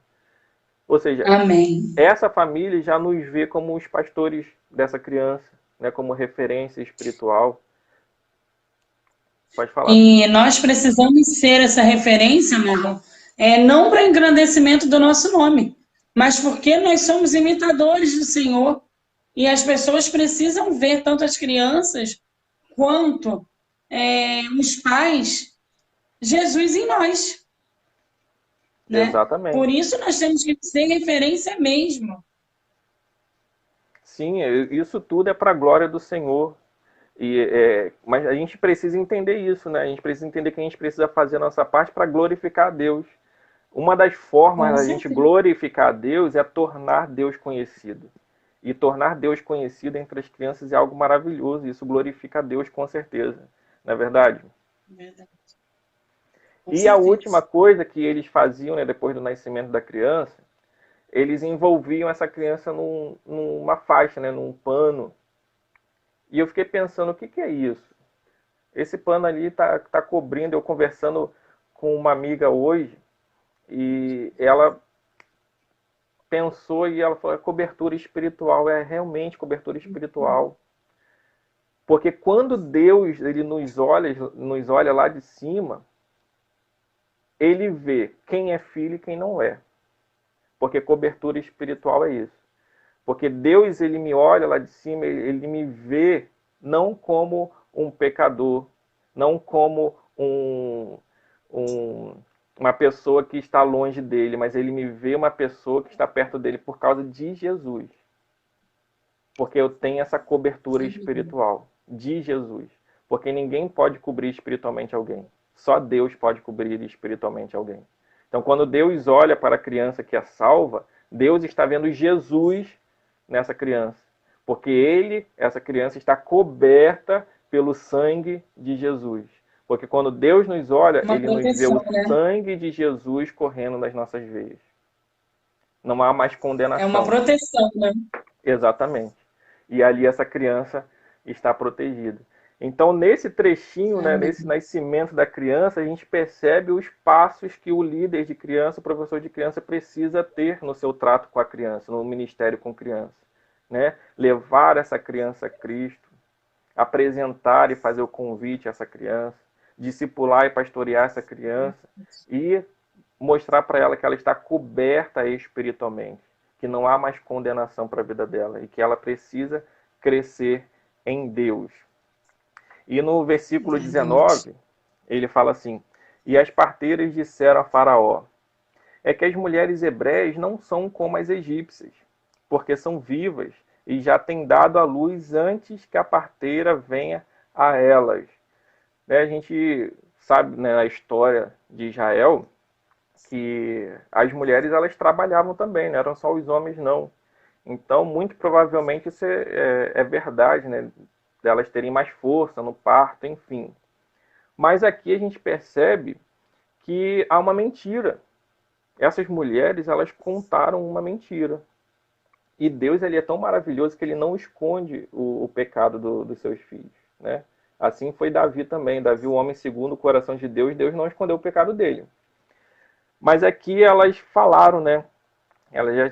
Ou seja, Amém. Essa família já nos vê como os pastores dessa criança, né, como referência espiritual. Pode falar. E nós precisamos ser essa referência, Marlon, não para engrandecimento do nosso nome, mas porque nós somos imitadores do Senhor. E as pessoas precisam ver, tanto as crianças quanto os pais, Jesus em nós. Né? Exatamente. Por isso nós temos que ser referência mesmo. Sim, isso tudo é para a glória do Senhor. Mas a gente precisa entender isso, né? A gente precisa entender que a gente precisa fazer a nossa parte para glorificar a Deus. Uma das formas da gente glorificar a Deus é tornar Deus conhecido. E tornar Deus conhecido entre as crianças é algo maravilhoso. Isso glorifica a Deus com certeza. Não é verdade? Verdade. E a última coisa que eles faziam, né, depois do nascimento da criança, eles envolviam essa criança numa faixa, né, num pano. E eu fiquei pensando, o que é isso? Esse pano ali está cobrindo. Eu conversando com uma amiga hoje, e ela pensou e ela falou, cobertura espiritual, é realmente cobertura espiritual. Porque quando Deus ele nos olha lá de cima, ele vê quem é filho e quem não é. Porque cobertura espiritual é isso. Porque Deus ele me olha lá de cima, ele me vê não como um pecador, não como uma pessoa que está longe dele, mas ele me vê uma pessoa que está perto dele por causa de Jesus. Porque eu tenho essa cobertura espiritual de Jesus. Porque ninguém pode cobrir espiritualmente alguém. Só Deus pode cobrir espiritualmente alguém. Então, quando Deus olha para a criança que é salva, Deus está vendo Jesus nessa criança. Porque essa criança está coberta pelo sangue de Jesus. Porque quando Deus nos olha, ele nos vê o sangue de Jesus correndo nas nossas veias. Não há mais condenação. É uma proteção, né? Exatamente. E ali essa criança está protegida. Então, nesse trechinho, né, nesse nascimento da criança, a gente percebe os passos que o líder de criança, o professor de criança, precisa ter no seu trato com a criança, no ministério com criança. Né? Levar essa criança a Cristo, apresentar e fazer o convite a essa criança, discipular e pastorear essa criança e mostrar para ela que ela está coberta espiritualmente, que não há mais condenação para a vida dela e que ela precisa crescer em Deus. E no versículo 19, ele fala assim, e as parteiras disseram a Faraó, é que as mulheres hebreias não são como as egípcias, porque são vivas e já têm dado à luz antes que a parteira venha a elas. A gente sabe, né, na história de Israel que as mulheres elas trabalhavam também, não eram só os homens não. Então, muito provavelmente isso é verdade, né, delas terem mais força no parto, enfim. Mas aqui a gente percebe que há uma mentira. essas mulheres, elas contaram uma mentira. E Deus, ele é tão maravilhoso que ele não esconde o pecado dos seus filhos, né? Assim foi Davi também. Davi, o homem segundo o coração de Deus, Deus não escondeu o pecado dele. Mas aqui elas falaram, né? Elas já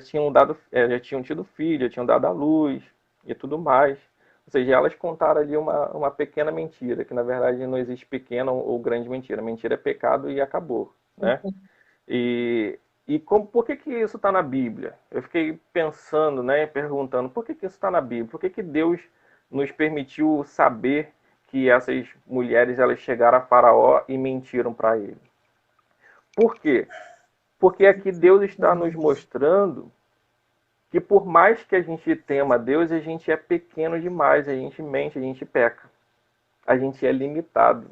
tinham tido filho, já tinham dado à luz e tudo mais. Ou seja, elas contaram ali uma pequena mentira, que na verdade não existe pequena ou grande mentira. Mentira é pecado e acabou, né? Por que isso está na Bíblia? Eu fiquei pensando, né, perguntando, por que isso está na Bíblia? Por que Deus nos permitiu saber que essas mulheres elas chegaram a Faraó e mentiram para ele? Por quê? Porque aqui Deus está nos mostrando que por mais que a gente tema Deus, a gente é pequeno demais, a gente mente, a gente peca. A gente é limitado.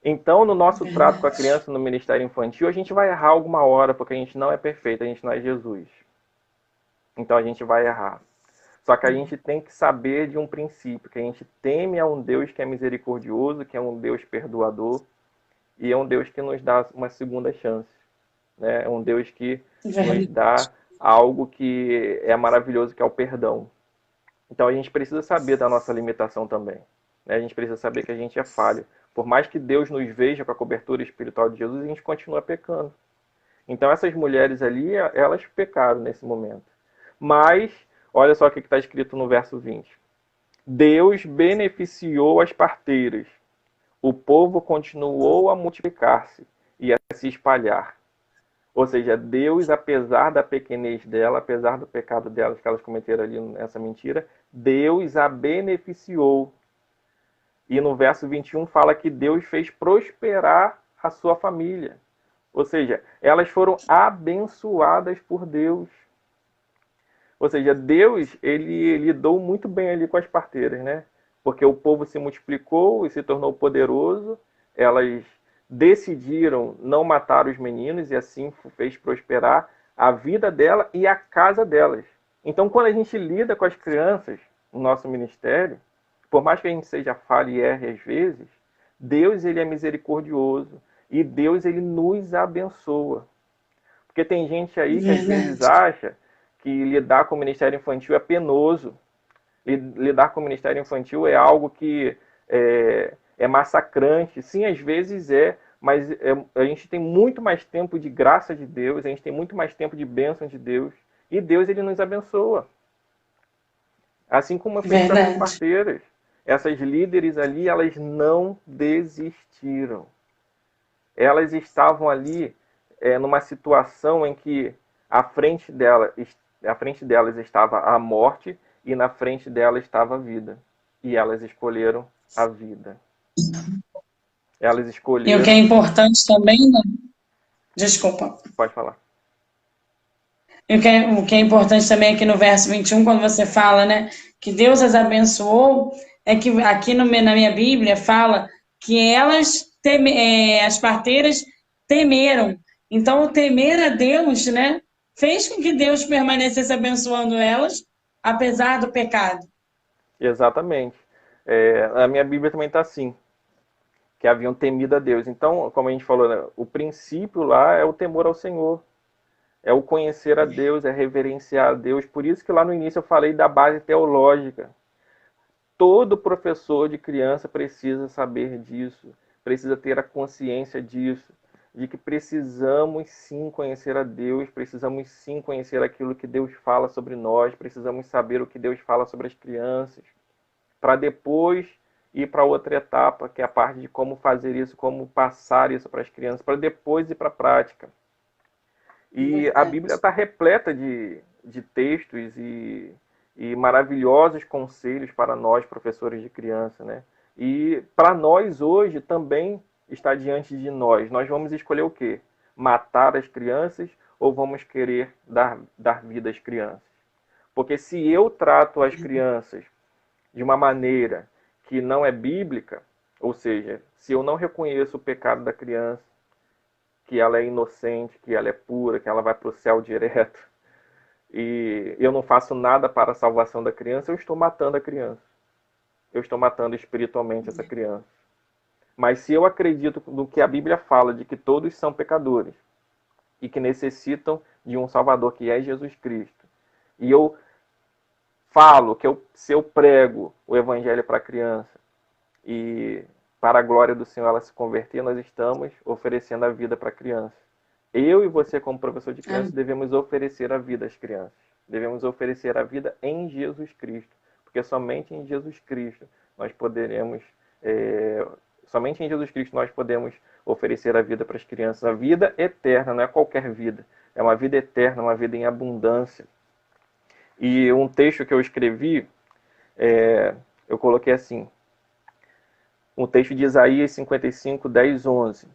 Então, no nosso trato com a criança no ministério infantil, a gente vai errar alguma hora, porque a gente não é perfeito, a gente não é Jesus. Então, a gente vai errar. Só que a gente tem que saber de um princípio, que a gente teme a um Deus que é misericordioso, que é um Deus perdoador, e é um Deus que nos dá uma segunda chance. Né? É um Deus que nos dá algo que é maravilhoso, que é o perdão. Então, a gente precisa saber da nossa limitação também. Né? A gente precisa saber que a gente é falho. Por mais que Deus nos veja com a cobertura espiritual de Jesus, a gente continua pecando. Então, essas mulheres ali, elas pecaram nesse momento. Mas, olha só o que está escrito no verso 20. Deus beneficiou as parteiras. O povo continuou a multiplicar-se e a se espalhar. Ou seja, Deus, apesar da pequenez dela, apesar do pecado delas que elas cometeram ali nessa mentira, Deus a beneficiou. E no verso 21 fala que Deus fez prosperar a sua família. Ou seja, elas foram abençoadas por Deus. Ou seja, Deus, ele lidou muito bem ali com as parteiras, né? Porque o povo se multiplicou e se tornou poderoso. Elas decidiram não matar os meninos e assim fez prosperar a vida dela e a casa delas. Então, quando a gente lida com as crianças no nosso ministério, por mais que a gente seja falha e erre às vezes, Deus, ele é misericordioso e Deus, ele nos abençoa. Porque tem gente aí que às vezes acha que lidar com o ministério infantil é penoso. Lidar com o ministério infantil é algo que é massacrante. Sim, às vezes mas a gente tem muito mais tempo de graça de Deus, a gente tem muito mais tempo de bênção de Deus, e Deus, ele nos abençoa. Assim como fez com as parteiras. Essas líderes ali, elas não desistiram. Elas estavam ali numa situação em que à frente delas estava a morte e na frente dela estava a vida. E elas escolheram a vida. Elas escolheram... E o que é importante também... Desculpa. Pode falar. E o que é importante também aqui no verso 21, quando você fala, né, que Deus as abençoou, é que aqui na minha Bíblia fala que as parteiras temeram. Então, o temer a Deus, né, fez com que Deus permanecesse abençoando elas, apesar do pecado. Exatamente. A minha Bíblia também está assim, que haviam temido a Deus. Então, como a gente falou, né, o princípio lá é o temor ao Senhor. É o conhecer a Deus, é reverenciar a Deus. Por isso que lá no início eu falei da base teológica. Todo professor de criança precisa saber disso, precisa ter a consciência disso, de que precisamos sim conhecer a Deus, precisamos sim conhecer aquilo que Deus fala sobre nós, precisamos saber o que Deus fala sobre as crianças, para depois ir para outra etapa, que é a parte de como fazer isso, como passar isso para as crianças, para depois ir para a prática. E a Bíblia está repleta de textos e maravilhosos conselhos para nós, professores de criança, né? E para nós hoje também está diante de nós. Nós vamos escolher o quê? Matar as crianças ou vamos querer dar vida às crianças? Porque se eu trato as crianças de uma maneira que não é bíblica, ou seja, se eu não reconheço o pecado da criança, que ela é inocente, que ela é pura, que ela vai para o céu direto, e eu não faço nada para a salvação da criança, eu estou matando a criança. Eu estou matando espiritualmente essa criança. Mas se eu acredito no que a Bíblia fala, de que todos são pecadores, e que necessitam de um Salvador, que é Jesus Cristo. E eu falo que se eu prego o Evangelho para a criança e para a glória do Senhor ela se converter, nós estamos oferecendo a vida para a criança. Eu e você, como professor de crianças, devemos oferecer a vida às crianças. Devemos oferecer a vida em Jesus Cristo. Porque somente em Jesus Cristo nós poderemos... somente em Jesus Cristo nós podemos oferecer a vida para as crianças. A vida eterna, não é qualquer vida. É uma vida eterna, uma vida em abundância. E um texto que eu escrevi, eu coloquei assim, um texto de Isaías 55, 10, 11.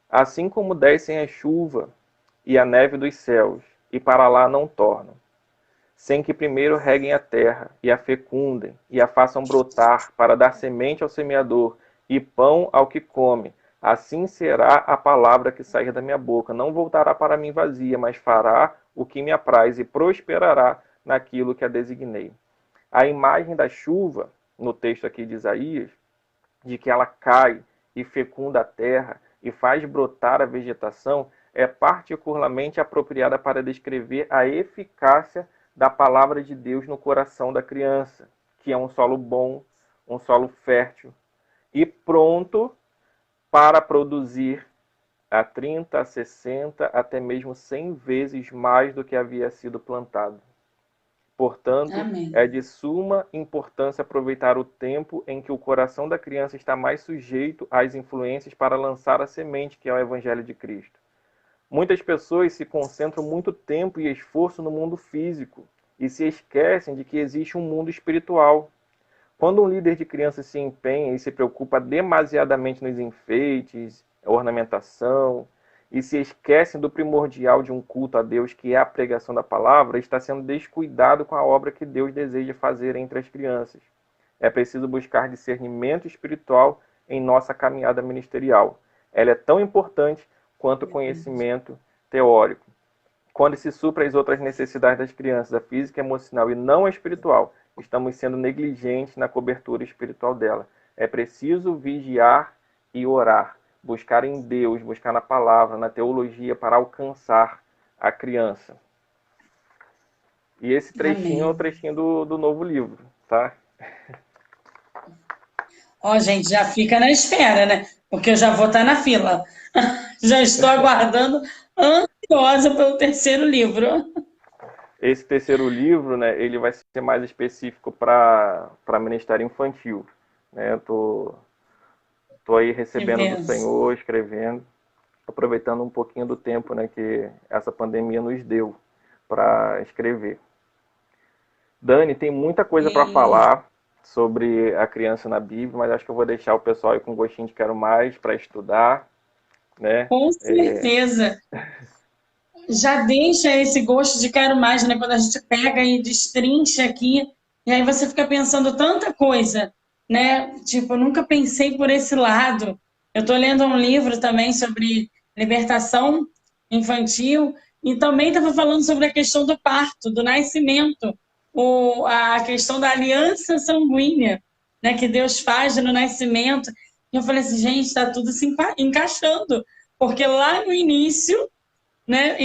Assim como descem a chuva e a neve dos céus, e para lá não tornam, sem que primeiro reguem a terra, e a fecundem, e a façam brotar, para dar semente ao semeador, e pão ao que come, assim será a palavra que sair da minha boca. Não voltará para mim vazia, mas fará o que me apraz, e prosperará naquilo que a designei. A imagem da chuva, no texto aqui de Isaías, de que ela cai e fecunda a terra e faz brotar a vegetação, é particularmente apropriada para descrever a eficácia da palavra de Deus no coração da criança, que é um solo bom, um solo fértil e pronto para produzir a 30, a 60, até mesmo 100 vezes mais do que havia sido plantado. Portanto, Amém. é de suma importância aproveitar o tempo em que o coração da criança está mais sujeito às influências para lançar a semente, que é o Evangelho de Cristo. Muitas pessoas se concentram muito tempo e esforço no mundo físico e se esquecem de que existe um mundo espiritual. Quando um líder de crianças se empenha e se preocupa demasiadamente nos enfeites, ornamentação, e se esquecem do primordial de um culto a Deus, que é a pregação da palavra, está sendo descuidado com a obra que Deus deseja fazer entre as crianças. É preciso buscar discernimento espiritual em nossa caminhada ministerial. Ela é tão importante quanto o conhecimento teórico. Quando se supra as outras necessidades das crianças, a física, a emocional e não a espiritual, estamos sendo negligentes na cobertura espiritual dela. É preciso vigiar e orar. Buscar em Deus, buscar na palavra, na teologia, para alcançar a criança. E esse trechinho é o trechinho do novo livro, tá? Ó, gente, já fica na espera, né? Porque eu já vou estar na fila. Já estou aguardando, ansiosa pelo terceiro livro. Esse terceiro livro, né, ele vai ser mais específico para ministério infantil, né? Eu Estou aí recebendo do Senhor, escrevendo, aproveitando um pouquinho do tempo, né, que essa pandemia nos deu para escrever. Dani, tem muita coisa para falar sobre a criança na Bíblia, mas acho que eu vou deixar o pessoal aí com gostinho de quero mais para estudar, né? Com certeza. Já deixa esse gosto de quero mais, né? Quando a gente pega e destrincha aqui, e aí você fica pensando tanta coisa, né? Tipo, eu nunca pensei por esse lado. Eu estou lendo um livro também sobre libertação infantil e também estava falando sobre a questão do parto, do nascimento, a questão da aliança sanguínea, né, que Deus faz no nascimento. E eu falei assim, gente, está tudo se encaixando, porque lá no início, né,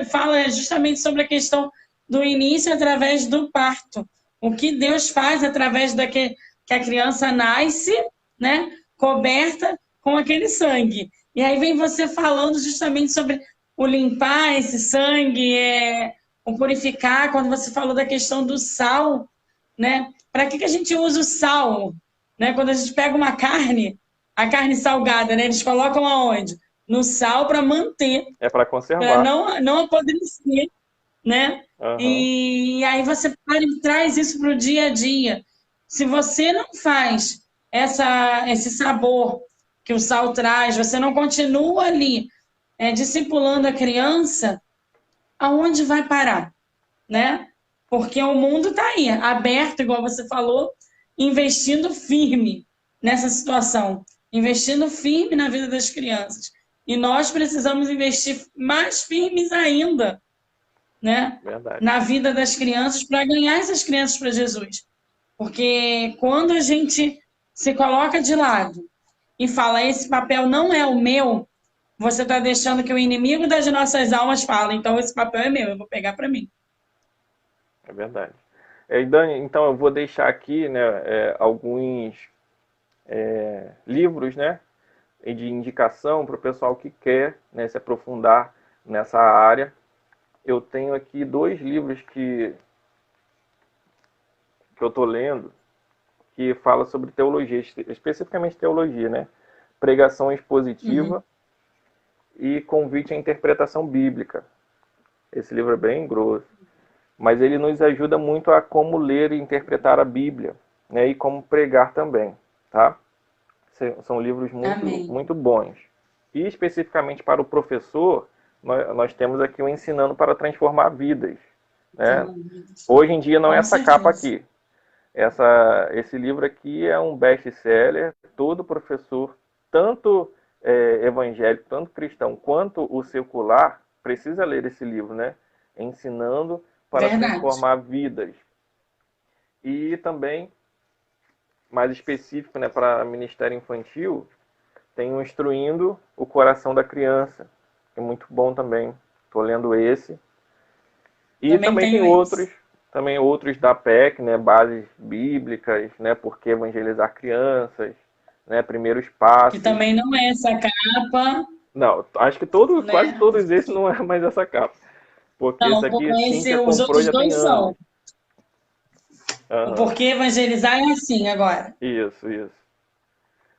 fala justamente sobre a questão do início através do parto. O que Deus faz através que a criança nasce, né, coberta com aquele sangue. E aí vem você falando justamente sobre o limpar esse sangue, o purificar, quando você falou da questão do sal, né? Para que a gente usa o sal? Né? Quando a gente pega uma carne, a carne salgada, né, eles colocam aonde? No sal para manter. É para conservar. Para não apodrecer, né? Uhum. E aí você traz isso para o dia a dia. Se você não faz esse sabor que o sal traz, você não continua ali discipulando a criança, aonde vai parar? Né? Porque o mundo está aí, aberto, igual você falou, investindo firme nessa situação, investindo firme na vida das crianças. E nós precisamos investir mais firmes ainda, né? Verdade. Na vida das crianças, para ganhar essas crianças para Jesus. Porque quando a gente se coloca de lado e fala, esse papel não é o meu, você está deixando que o inimigo das nossas almas fale. Então, esse papel é meu, eu vou pegar para mim. É verdade. E Dani, então eu vou deixar aqui, né, alguns livros, né, de indicação para o pessoal que quer, né, se aprofundar nessa área. Eu tenho aqui 2 livros que eu estou lendo, que fala sobre teologia, especificamente teologia, né? Pregação expositiva e convite à interpretação bíblica. Esse livro é bem grosso, mas ele nos ajuda muito a como ler e interpretar a Bíblia, né? E como pregar também, tá? São livros muito bons. E especificamente para o professor, nós temos aqui o Ensinando para Transformar Vidas, né? Hoje em dia não é essa capa aqui. Esse livro aqui é um best-seller. Todo professor, tanto evangélico, tanto cristão, quanto o secular, precisa ler esse livro, né? Ensinando para transformar vidas. E também, mais específico, né, para ministério infantil, tem o Instruindo o Coração da Criança, que é muito bom também. Estou lendo esse. E também tem outros da PEC, né, bases bíblicas, né, por que evangelizar crianças, né, primeiros passos. Que também não é essa capa. Não, acho que quase todos esses não é mais essa capa. Porque não, esse aqui, Cíntia os comprou outros já tem dois anos. São. Porque evangelizar é assim agora. Isso.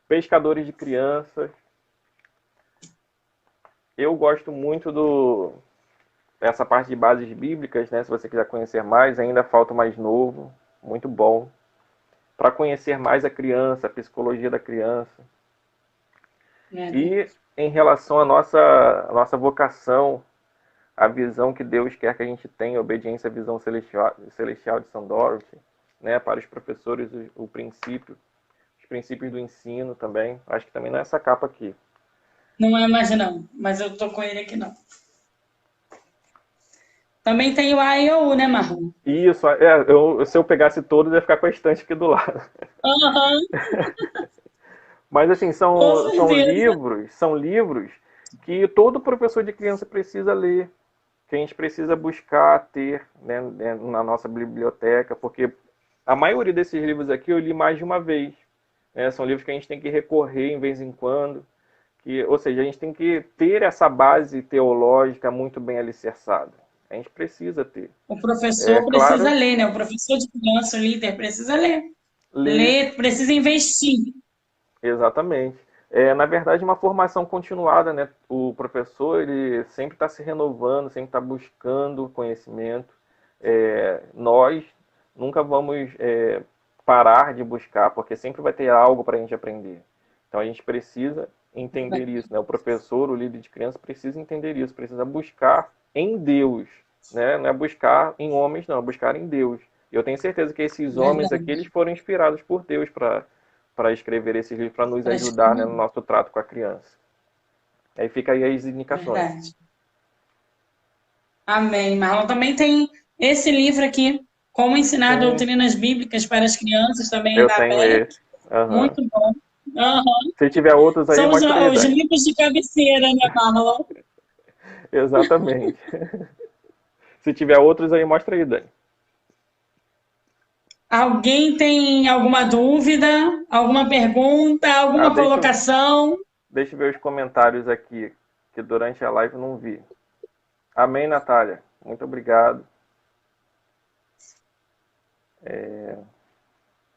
Pescadores de crianças. Eu gosto muito dessa parte de bases bíblicas, né? Se você quiser conhecer mais, ainda falta o mais novo. Muito bom. Para conhecer mais a criança, a psicologia da criança. E em relação à nossa vocação, a visão que Deus quer que a gente tenha, a obediência à visão celestial de St. Dorothy, né? Para os professores, os princípios do ensino também. Acho que também não é essa capa aqui. Não é mais não, mas eu tô com ele aqui não. Também tem o A e o U, né, Marlon? Isso, se eu pegasse todos, ia ficar com a estante aqui do lado. Mas assim, são livros que todo professor de criança precisa ler, que a gente precisa buscar ter, né, na nossa biblioteca, porque a maioria desses livros aqui eu li mais de uma vez. Né? São livros que a gente tem que recorrer em vez em quando. Ou seja, a gente tem que ter essa base teológica muito bem alicerçada. A gente precisa ter. O professor precisa ler, né? O professor de criança, o líder, precisa ler. Ler, precisa investir. Exatamente. Na verdade, uma formação continuada, né? O professor, ele sempre está se renovando, sempre está buscando conhecimento. Nós nunca vamos parar de buscar, porque sempre vai ter algo para a gente aprender. Então, a gente precisa entender isso, né? O professor, o líder de criança, precisa entender isso, precisa buscar em Deus, né? Não é buscar em homens, não, é buscar em Deus. E eu tenho certeza que esses homens aqui, eles foram inspirados por Deus para escrever esses livros, para nos ajudar, né, no nosso trato com a criança. Aí fica aí as indicações. Verdade. Amém, Marlon. Também tem esse livro aqui, Como Ensinar Doutrinas Bíblicas para as Crianças, também eu da tenho PEC. esse. Muito bom. Se tiver outros aí, são mostra aí, os livros de cabeceira, né, Marlon? Exatamente. Se tiver outros aí, mostra aí, Dani. Alguém tem alguma dúvida, alguma pergunta, alguma colocação? Deixa eu ver os comentários aqui, que durante a live eu não vi. Amém, Natália. Muito obrigado.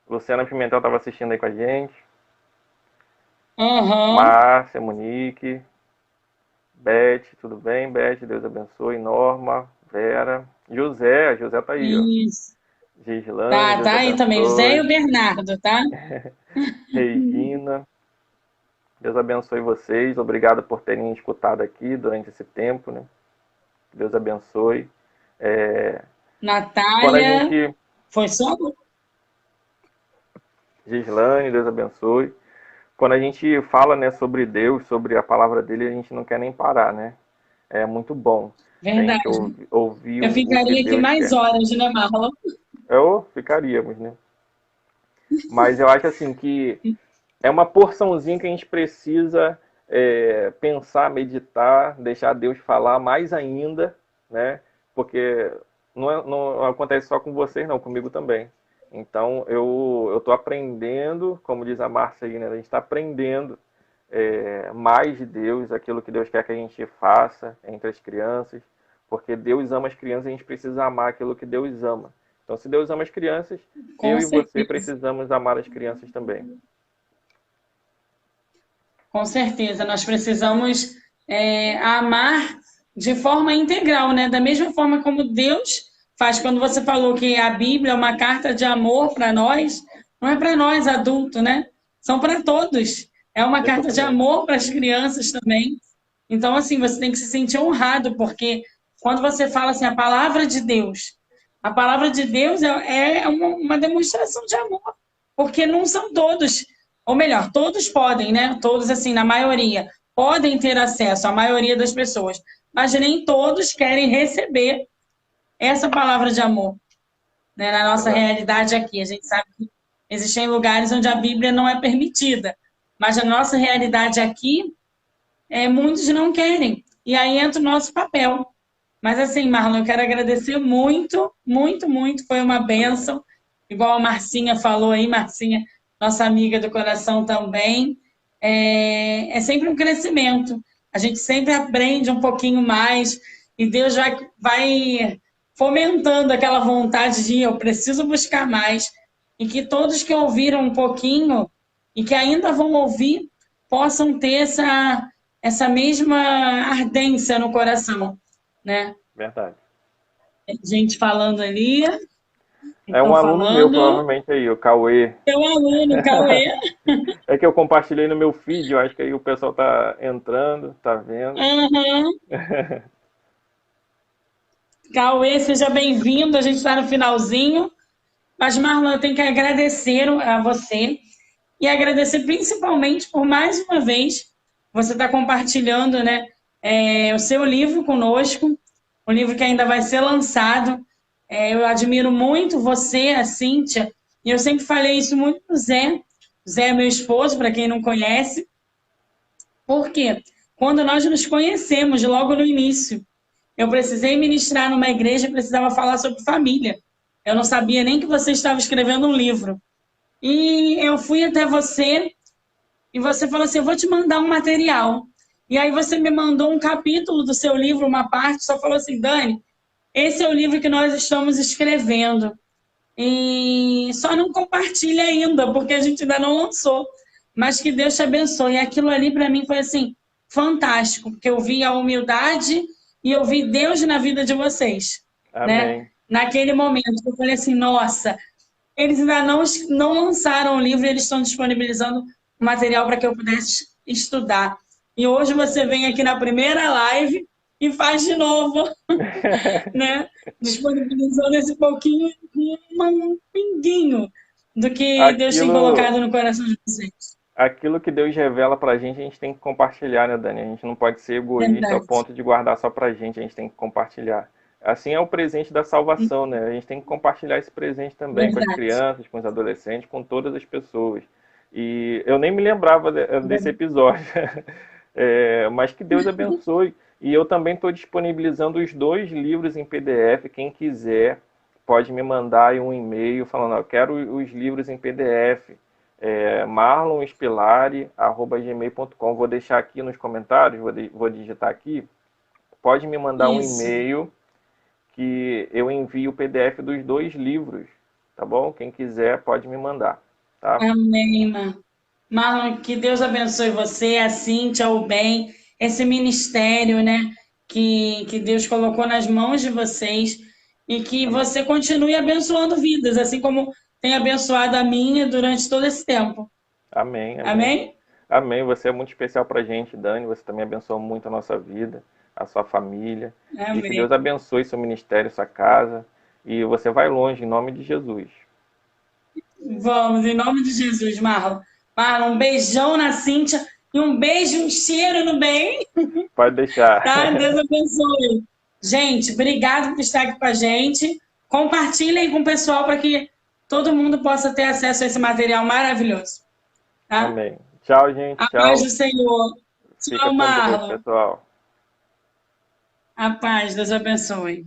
Luciana Pimentel estava assistindo aí com a gente. Márcia, Monique, Beth, tudo bem? Beth, Deus abençoe. Norma, Vera, José tá aí. Isso. Ó. Gislane, tá aí também. José e o Bernardo, tá? Regina, Deus abençoe vocês. Obrigado por terem escutado aqui durante esse tempo, né? Deus abençoe. Natália, foi só... Gislane, Deus abençoe. Quando a gente fala, né, sobre Deus, sobre a palavra dele, a gente não quer nem parar, né? É muito bom. Verdade. A gente ouvir eu ficaria aqui mais horas, né, Marlon? Ficaríamos, né? Mas eu acho assim que é uma porçãozinha que a gente precisa pensar, meditar, deixar Deus falar mais ainda, né? Porque não acontece só com vocês, não, comigo também. Então, eu estou aprendendo, como diz a Márcia aí, né? A gente está aprendendo mais de Deus, aquilo que Deus quer que a gente faça entre as crianças, porque Deus ama as crianças e a gente precisa amar aquilo que Deus ama. Então, se Deus ama as crianças, eu e você precisamos amar as crianças também. Com certeza, nós precisamos amar de forma integral, né? Da mesma forma como Deus faz. Quando você falou que a Bíblia é uma carta de amor para nós, não é para nós adultos, né? São para todos. É uma carta de amor para as crianças também. Então, assim, você tem que se sentir honrado, porque quando você fala assim, a palavra de Deus é uma demonstração de amor, porque não são todos, ou melhor, todos podem, né? Todos, assim, na maioria, podem ter acesso, a maioria das pessoas, mas nem todos querem receber essa palavra de amor, né? Na nossa realidade aqui, a gente sabe que existem lugares onde a Bíblia não é permitida, mas na nossa realidade aqui, muitos não querem, e aí entra o nosso papel. Mas assim, Marlon, eu quero agradecer muito, muito, muito, foi uma bênção, igual a Marcinha falou aí, Marcinha, nossa amiga do coração também, é sempre um crescimento, a gente sempre aprende um pouquinho mais, e Deus vai fomentando aquela vontade de eu preciso buscar mais, e que todos que ouviram um pouquinho, e que ainda vão ouvir, possam ter essa mesma ardência no coração, né? Verdade. Tem gente falando ali. É um aluno meu, provavelmente, aí, o Cauê. Teu aluno, Cauê. É que eu compartilhei no meu feed, eu acho que aí o pessoal tá entrando, tá vendo. Uhum. Cauê, seja bem-vindo, a gente está no finalzinho. Mas, Marlon, eu tenho que agradecer a você e agradecer principalmente por mais uma vez você estar compartilhando, né, o seu livro conosco, o livro que ainda vai ser lançado. Eu admiro muito você, a Cíntia, e eu sempre falei isso muito pro Zé. Zé é meu esposo, para quem não conhece. Por quê? Quando nós nos conhecemos, logo no início, eu precisei ministrar numa igreja e precisava falar sobre família. Eu não sabia nem que você estava escrevendo um livro. E eu fui até você e você falou assim, eu vou te mandar um material. E aí você me mandou um capítulo do seu livro, uma parte, só falou assim, Dani, esse é o livro que nós estamos escrevendo. E só não compartilha ainda, porque a gente ainda não lançou. Mas que Deus te abençoe. E aquilo ali para mim foi assim, fantástico, porque eu vi a humildade e eu vi Deus na vida de vocês. Amém. Né? Naquele momento, eu falei assim, nossa, eles ainda não lançaram o livro, eles estão disponibilizando o material para que eu pudesse estudar. E hoje você vem aqui na primeira live e faz de novo, né? Disponibilizando esse pouquinho, um pinguinho do que Deus tem colocado no coração de vocês. Aquilo que Deus revela pra gente, a gente tem que compartilhar, né, Dani? A gente não pode ser egoísta ao ponto de guardar só pra gente, a gente tem que compartilhar. Assim é o presente da salvação, né? A gente tem que compartilhar esse presente também com as crianças, com os adolescentes, com todas as pessoas. E eu nem me lembrava desse episódio, mas que Deus abençoe. E eu também estou disponibilizando os 2 livros em PDF. Quem quiser pode me mandar aí um e-mail falando, eu quero os livros em PDF. marlonspilari@gmail.com. Vou deixar aqui nos comentários, vou digitar aqui. Pode me mandar um e-mail que eu envio o PDF dos 2 livros, tá bom? Quem quiser pode me mandar, tá? Amém, Marlon, que Deus abençoe você, a Cíntia, o bem, esse ministério, né, que Deus colocou nas mãos de vocês e que você continue abençoando vidas, assim como tem abençoado a minha durante todo esse tempo. Amém. Amém? Amém. Você é muito especial pra gente, Dani. Você também abençoa muito a nossa vida, a sua família. Amém. E que Deus abençoe seu ministério, sua casa. E você vai longe, em nome de Jesus. Vamos, em nome de Jesus, Marlon. Marlon, um beijão na Cíntia e um beijo, um cheiro no bem. Pode deixar. Tá? Deus abençoe. Gente, obrigado por estar aqui com a gente. Compartilhem com o pessoal para que todo mundo possa ter acesso a esse material maravilhoso. Tá? Amém. Tchau, gente. A Tchau. paz do Senhor. Fica Tchau, com Deus, Marlon. pessoal. A paz, Deus abençoe.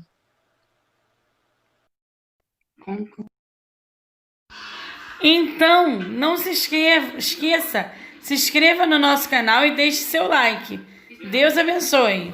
Então, não se esqueça, se inscreva no nosso canal e deixe seu like. Deus abençoe.